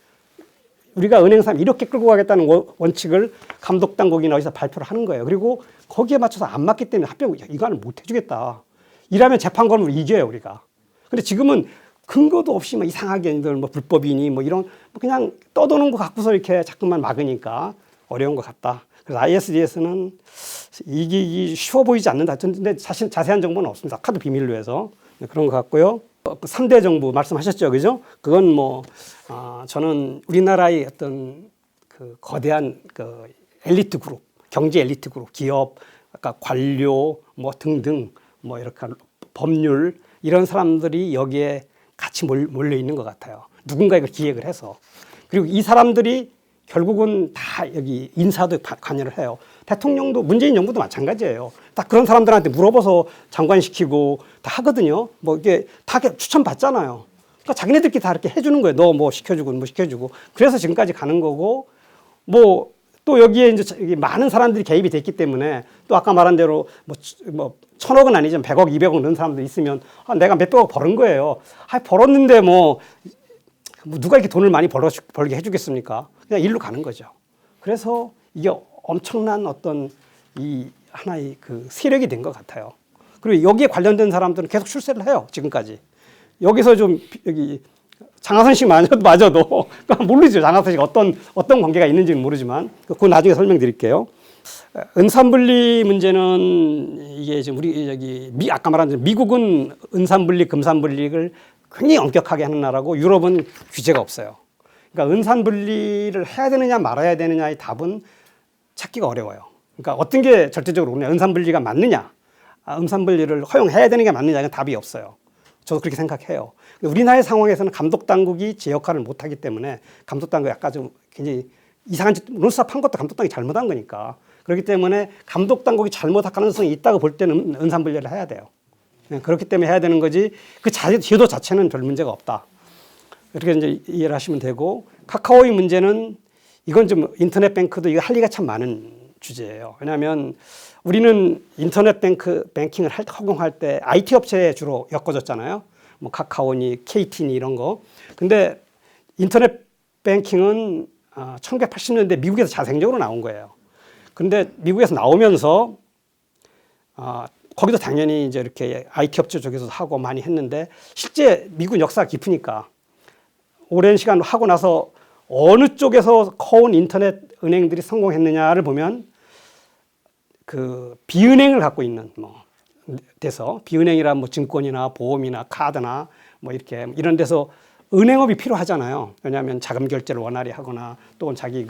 우리가 은행 산업 이렇게 끌고 가겠다는 원칙을 감독 당국이나 어디서 발표를 하는 거예요. 그리고 거기에 맞춰서 안 맞기 때문에 합병 이거는 못 해주겠다. 이라면 재판 걸면 이겨요 우리가. 근데 지금은 근거도 없이 막 이상하게 뭐 불법이니 뭐 이런 그냥 떠도는 거 갖고서 이렇게 자꾸만 막으니까 어려운 것 같다. 그래서 ISDS는 이기기 쉬워 보이지 않는다. 근데 사실 자세한 정보는 없습니다. 카드 비밀로 해서 그런 것 같고요. 3대 정부 말씀하셨죠, 그죠? 그건 저는 우리나라의 어떤 그 거대한 그 엘리트 그룹, 경제 엘리트 그룹, 기업, 아까 관료 뭐 등등 뭐 이렇게 법률 이런 사람들이 여기에 같이 몰려 있는 것 같아요. 누군가 이걸 기획을 해서. 그리고 이 사람들이 결국은 다 여기 인사도 관여를 해요. 대통령도 문재인 정부도 마찬가지예요. 딱 그런 사람들한테 물어봐서 장관시키고 다 하거든요. 뭐 이게 다 추천 받잖아요. 그러니까 자기네들끼리 다 이렇게 해주는 거예요. 너 뭐 시켜주고 뭐 시켜주고. 그래서 지금까지 가는 거고 뭐 또 여기에 이제 많은 사람들이 개입이 됐기 때문에 또 아까 말한 대로 뭐 1,000억은 아니지만 100억, 200억 넣은 사람도 있으면 내가 몇백억 벌은 거예요. 벌었는데 뭐 누가 이렇게 돈을 많이 벌게 해주겠습니까? 그냥 일로 가는 거죠. 그래서 이게 엄청난 어떤 이 하나의 그 세력이 된 것 같아요. 그리고 여기에 관련된 사람들은 계속 출세를 해요. 지금까지. 여기서 좀 여기 장하선 씨 마저도 모르죠. 장하선 씨가 어떤 관계가 있는지는 모르지만 그건 나중에 설명드릴게요. 은산분리 문제는 이게 지금 우리 여기 아까 말한 미국은 은산분리, 금산분리를 굉장히 엄격하게 하는 나라고 유럽은 규제가 없어요. 그러니까 은산분리를 해야 되느냐 말아야 되느냐의 답은 찾기가 어려워요. 그러니까 어떤 게 절대적으로 그러냐, 은산분리가 맞느냐, 음산분리를 허용해야 되는 게 맞느냐, 이건 답이 없어요. 저도 그렇게 생각해요. 우리나라의 상황에서는 감독당국이 제 역할을 못하기 때문에 감독당국이 아까 좀 굉장히 이상한 짓, 론스탑 한 것도 감독당국이 잘못한 거니까. 그렇기 때문에 감독당국이 잘못할 가능성이 있다고 볼 때는 은산분리를 해야 돼요. 그렇기 때문에 해야 되는 거지 그 제도 자체는 별 문제가 없다. 이렇게 이제 이해를 하시면 되고, 카카오의 문제는 이건 좀 인터넷 뱅크도 이거 할 얘기가 참 많은 주제예요. 왜냐하면 우리는 인터넷 뱅킹을 허용할 때 IT 업체에 주로 엮어졌잖아요. 뭐 카카오니, KT니 이런 거. 근데 인터넷 뱅킹은 1980년대 미국에서 자생적으로 나온 거예요. 근데 미국에서 나오면서 거기도 당연히 이제 이렇게 IT 업체 쪽에서 하고 많이 했는데 실제 미국 역사가 깊으니까 오랜 시간 하고 나서 어느 쪽에서 커온 인터넷 은행들이 성공했느냐를 보면 그 비은행을 갖고 있는 데서 비은행이란 뭐 증권이나 보험이나 카드나 뭐 이렇게 이런 데서 은행업이 필요하잖아요. 왜냐하면 자금 결제를 원활히 하거나 또는 자기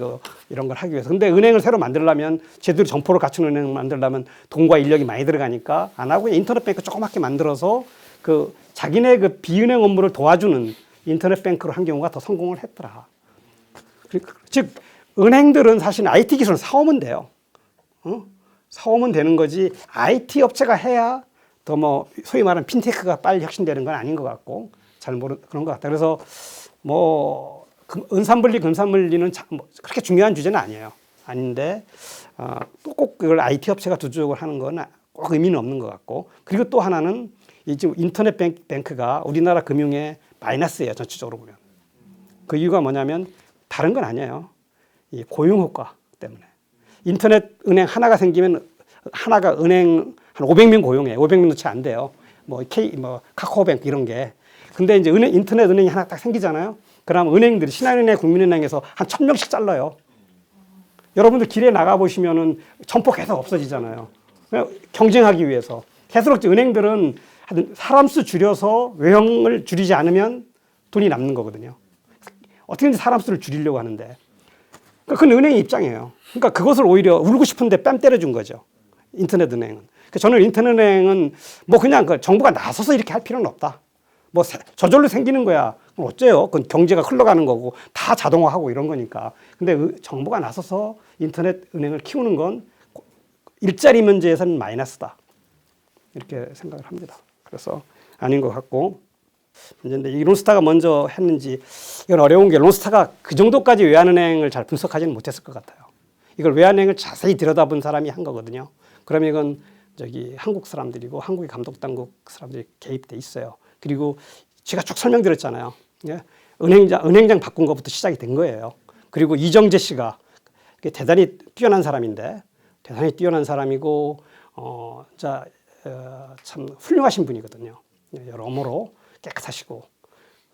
이런 걸 하기 위해서. 근데 은행을 새로 만들려면 제대로 점포를 갖춘 은행을 만들려면 돈과 인력이 많이 들어가니까 안 하고 인터넷 뱅크 조그맣게 만들어서 그 자기네 그 비은행 업무를 도와주는 인터넷 뱅크로 한 경우가 더 성공을 했더라. 즉 은행들은 사실 IT 기술을 사오면 돼요. 사오면 되는 거지 IT 업체가 해야 더 뭐 소위 말하는 핀테크가 빨리 혁신되는 건 아닌 것 같고 잘 그런 것 같다. 그래서 뭐 은산분리, 금산분리는 그렇게 중요한 주제는 아니에요. 아닌데 또 꼭 그걸 IT 업체가 두쪽을 하는 건 꼭 의미는 없는 것 같고, 그리고 또 하나는 이 지금 인터넷 뱅크가 우리나라 금융에 마이너스예요. 전체적으로 보면. 그 이유가 뭐냐면 다른 건 아니에요. 이 고용 효과 때문에. 인터넷 은행 하나가 생기면 하나가 은행 한 500명 고용해. 500명도 채 안 돼요. 뭐 카카오뱅크 이런 게. 근데 이제 인터넷 은행이 하나 딱 생기잖아요. 그러면 은행들이 신한은행, 국민은행에서 한 1000명씩 잘라요. 여러분들 길에 나가 보시면은 점포 계속 없어지잖아요. 경쟁하기 위해서. 계속 은행들은 사람 수 줄여서 외형을 줄이지 않으면 돈이 남는 거거든요. 어떻게든지 사람 수를 줄이려고 하는데. 그건 은행의 입장이에요. 그러니까 그것을 오히려 울고 싶은데 뺨 때려준 거죠. 인터넷 은행은. 저는 인터넷 은행은 뭐 그냥 정부가 나서서 이렇게 할 필요는 없다. 뭐 저절로 생기는 거야. 그럼 어째요? 그건 경제가 흘러가는 거고 다 자동화하고 이런 거니까. 근데 정부가 나서서 인터넷 은행을 키우는 건 일자리 문제에서는 마이너스다. 이렇게 생각을 합니다. 그래서 아닌 것 같고. 문제인데 이 론스타가 먼저 했는지 이건 어려운 게 론스타가 그 정도까지 외환은행을 잘 분석하지는 못했을 것 같아요. 이걸 외환은행을 자세히 들여다본 사람이 한 거거든요. 그러면 이건 한국 사람들이고 한국의 감독당국 사람들이 개입돼 있어요. 그리고 제가 쭉 설명드렸잖아요. 은행장 바꾼 것부터 시작이 된 거예요. 그리고 이정재 씨가 대단히 뛰어난 사람인데 대단히 뛰어난 사람이고 참 훌륭하신 분이거든요. 여러모로 깨끗하시고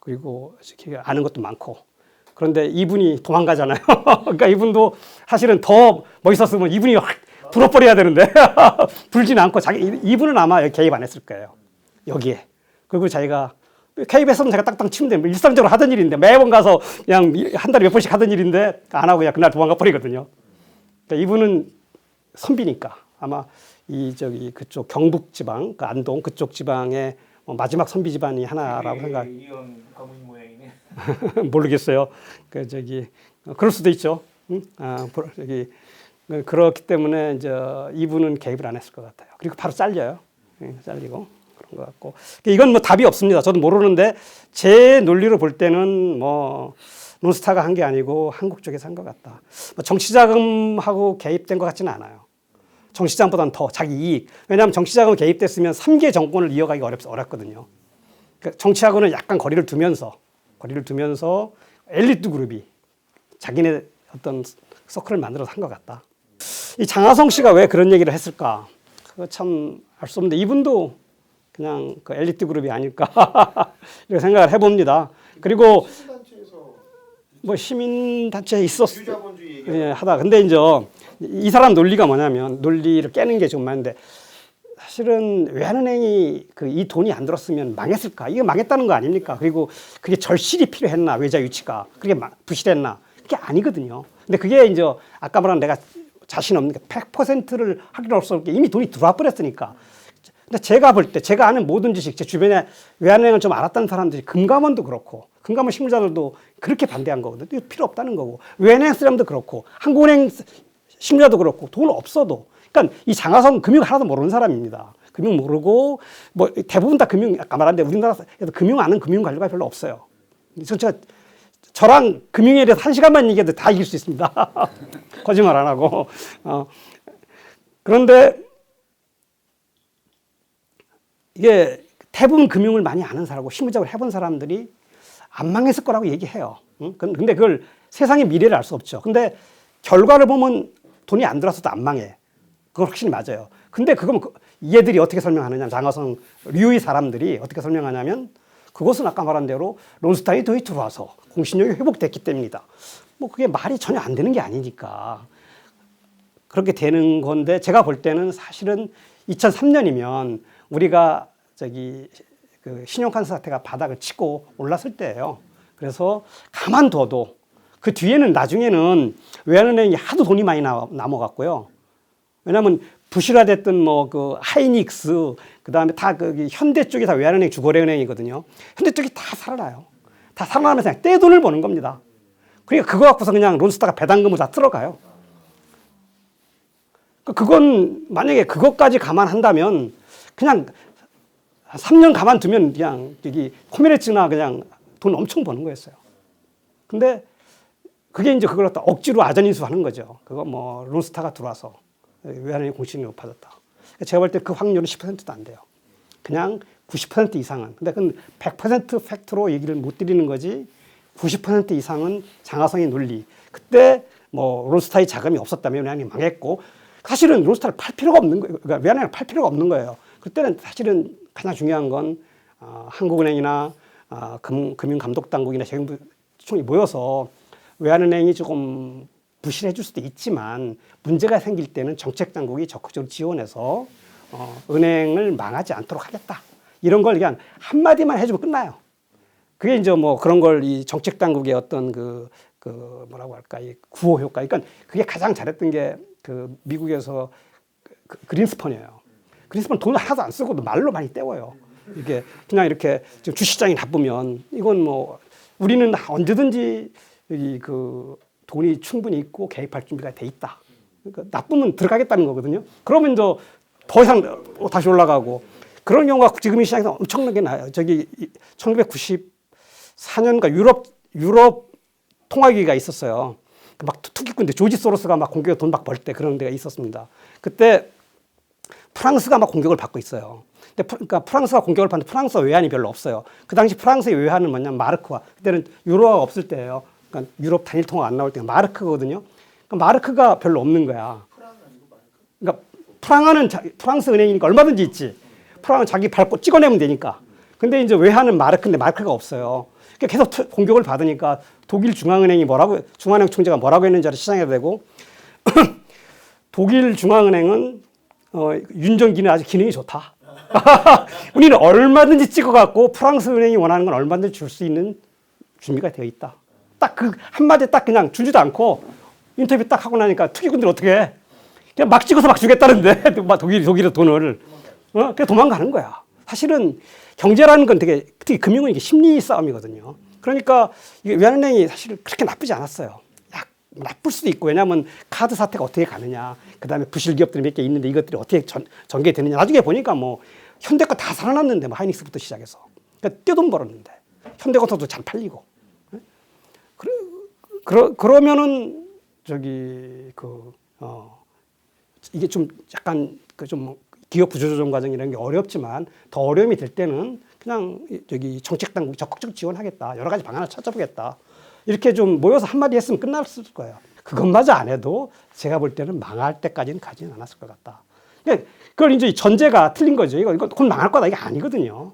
그리고 아는 것도 많고. 그런데 이분이 도망가잖아요. 그러니까 이분도 사실은 더 멋있었으면 이분이 확 불어버려야 되는데 불지는 않고 이분은 아마 개입 안 했을 거예요. 여기에. 그리고 자기가 개입했으면 제가 딱딱 치면 돼요. 일상적으로 하던 일인데 매번 가서 그냥 한 달에 몇 번씩 하던 일인데 안 하고 그냥 그날 도망가 버리거든요. 그러니까 이분은 선비니까 아마 그쪽 경북 지방, 안동 그쪽 지방의 마지막 선비 집안이 하나라고 생각. 이런 가문 모양이네. 모르겠어요. 그럴 수도 있죠. 그렇기 때문에 이분은 개입을 안 했을 것 같아요. 그리고 바로 잘려요. 잘리고 그런 것 같고. 이건 뭐 답이 없습니다. 저도 모르는데 제 논리로 볼 때는 뭐 론스타가 한 게 아니고 한국 쪽에서 한 것 같다. 정치자금하고 개입된 것 같지는 않아요. 정치자금보다는 더 자기 이익. 왜냐하면 정치자금 개입됐으면 3개 정권을 이어가기가 어렵거든요. 그러니까 정치하고는 약간 거리를 두면서 엘리트 그룹이 자기네 어떤 서클을 만들어서 한 것 같다. 이 장하성 씨가 왜 그런 얘기를 했을까? 그거 참 알 수 없는데 이분도 그냥 그 엘리트 그룹이 아닐까 이렇게 생각을 해봅니다. 그리고 시민단체에서 뭐 시민단체에 있었어. 유자본주의 얘기 예, 하다. 근데 이제 이 사람 논리가 뭐냐면 논리를 깨는 게 좀 많은데 사실은 외환은행이 그 이 돈이 안 들었으면 망했을까? 이게 망했다는 거 아닙니까? 그리고 그게 절실히 필요했나? 외자 유치가 그게 부실했나? 그게 아니거든요. 근데 그게 이제 아까 말한 내가 자신 없는 게 100%를 하기로 없을 게 이미 돈이 들어와 버렸으니까. 근데 제가 볼 때 제가 아는 모든 지식, 제 주변에 외환은행을 좀 알았다는 사람들이 금감원도 그렇고 금감원 실무자들도 그렇게 반대한 거거든요. 이거 필요 없다는 거고 외환은행 사람도 그렇고 한국은행 실무자도 그렇고 돈 없어도 그러니까 이 장하성 금융 하나도 모르는 사람입니다. 금융 모르고 뭐 대부분 다 금융 아까 말한데 우리나라에서 금융 아는 금융 관료가 별로 없어요. 제가 저랑 금융에 대해서 1시간만 얘기해도 다 이길 수 있습니다. 거짓말 안 하고. 그런데 이게 대부분 금융을 많이 아는 사람하고 실무적으로 해본 사람들이 안 망했을 거라고 얘기해요. 근데 그걸 세상의 미래를 알 수 없죠. 근데 결과를 보면 돈이 안 들어서도 안 망해. 그건 확실히 맞아요. 근데 그건 얘들이 어떻게 설명하느냐, 장하성 류의 사람들이 어떻게 설명하냐면 그것은 아까 말한 대로 론스타이 돈이 들어와서 공신력이 회복됐기 때문이다. 뭐 그게 말이 전혀 안 되는 게 아니니까 그렇게 되는 건데 제가 볼 때는 사실은 2003년이면 우리가 그 신용카드 사태가 바닥을 치고 올랐을 때예요. 그래서 가만둬도 그 뒤에는 나중에는 외환은행이 하도 돈이 많이 남아갔고요. 왜냐하면 부실화됐던 뭐 그 하이닉스 그다음에 다 그 현대 쪽이 다 외환은행 주거래은행이거든요. 현대 쪽이 다 살아나요. 다 살아나면서 그냥 떼돈을 버는 겁니다. 그러니까 그거 갖고서 그냥 론스타가 배당금을 다 들어가요. 그건 만약에 그것까지 감안한다면 그냥 3년 가만두면 그냥 여기 코메르츠나 그냥 돈 엄청 버는 거였어요. 근데 그게 이제 그걸 갖다 억지로 아전인수하는 거죠. 그거 뭐 론스타가 들어와서 외환은행 공신력이 높아졌다. 제가 볼 때 그 확률은 10%도 안 돼요. 그냥 90% 이상은. 근데 그건 100% 팩트로 얘기를 못 드리는 거지. 90% 이상은 장하성의 논리. 그때 뭐 론스타의 자금이 없었다면 외환은행이 망했고 사실은 론스타를 팔 필요가 없는 거예요. 그러니까 외환은행을 팔 필요가 없는 거예요. 그때는 사실은 가장 중요한 건 한국은행이나 금융감독당국이나 재경부 총이 모여서 외환은행이 조금 부실해질 수도 있지만 문제가 생길 때는 정책당국이 적극적으로 지원해서 은행을 망하지 않도록 하겠다. 이런 걸 그냥 한마디만 해주면 끝나요. 그게 이제 뭐 그런 걸 이 정책당국의 어떤 그 뭐라고 할까, 이 구호 효과. 그러니까 그게 가장 잘했던 게 그 미국에서 그린스펀이에요. 그린스펀 돈을 하나도 안 쓰고도 말로 많이 때워요. 이게 그냥 이렇게 지금 주식시장이 나쁘면 이건 뭐 우리는 언제든지 그 돈이 충분히 있고 개입할 준비가 돼 있다. 그러니까 나쁘면 들어가겠다는 거거든요. 그러면 더 이상 다시 올라가고 그런 경우가 지금 이 시장에서 엄청나게 나요. 저기 1994년가 유럽 통화위기가 있었어요. 막 투기꾼들 조지 소로스가 막 공격에 돈 막 벌 때 그런 데가 있었습니다. 그때 프랑스가 막 공격을 받고 있어요. 근데 그러니까 프랑스가 공격을 받는데 프랑스 외환이 별로 없어요. 그 당시 프랑스의 외환은 뭐냐면 마르크화. 그때는 유로화가 없을 때예요. 그러니까 유럽 단일 통화 안 나올 때가 마르크거든요. 그러니까 마르크가 별로 없는 거야. 그러니까 프랑은 프랑스 은행이니까 얼마든지 있지. 프랑은 자기 밟고 찍어내면 되니까. 근데 이제 외환은 마르크인데 마르크가 없어요. 그러니까 계속 공격을 받으니까 독일 중앙은행이 중앙은행 총재가 뭐라고 했는지 시장에 대고 독일 중앙은행은 윤전기는 아주 기능이 좋다. 우리는 얼마든지 찍어갖고 프랑스 은행이 원하는 건 얼마든지 줄 수 있는 준비가 되어 있다. 딱 그 한마디 딱 그냥 주지도 않고 인터뷰 딱 하고 나니까 투기꾼들 어떻게 해? 그냥 막 찍어서 막 주겠다는데 독일의 돈을 그냥 도망가는 거야. 사실은 경제라는 건 특히 금융은 이게 심리 싸움이거든요. 그러니까 이게 외환은행이 사실 그렇게 나쁘지 않았어요. 나쁠 수도 있고 왜냐하면 카드 사태가 어떻게 가느냐, 그 다음에 부실 기업들이 몇 개 있는데 이것들이 어떻게 전개되느냐. 나중에 보니까 뭐 현대 거 다 살아났는데 뭐 하이닉스부터 시작해서 그러니까 떼돈 벌었는데 현대건설도 잘 팔리고. 그러면은 이게 좀 약간 좀 기업 구조조정 과정 이런 게 어렵지만 더 어려움이 될 때는 그냥 정책당국이 적극적 지원하겠다. 여러 가지 방안을 찾아보겠다. 이렇게 좀 모여서 한마디 했으면 끝났을 거예요. 그것마저 안 해도 제가 볼 때는 망할 때까지는 가지는 않았을 것 같다. 그러니까 그걸 이제 전제가 틀린 거죠. 이거 곧 망할 거다 이게 아니거든요.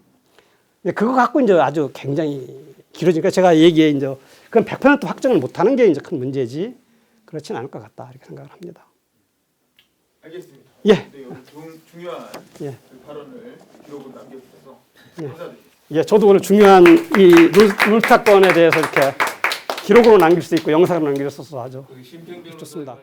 그거 갖고 이제 아주 굉장히 길어지니까 제가 얘기해 이제 그건 100% 확정을 못하는 게 이제 큰 문제지 그렇진 않을 것 같다 이렇게 생각을 합니다. 알겠습니다. 예. 네, 오늘 중요한 예. 그 발언을 기록으로 남겨주셔서 예. 감사드립니다. 예, 저도 오늘 중요한 이 룰타건에 대해서 이렇게 기록으로 남길 수 있고 영상으로 남길 수 있어서 아주 그 심평 변호사 좋습니다.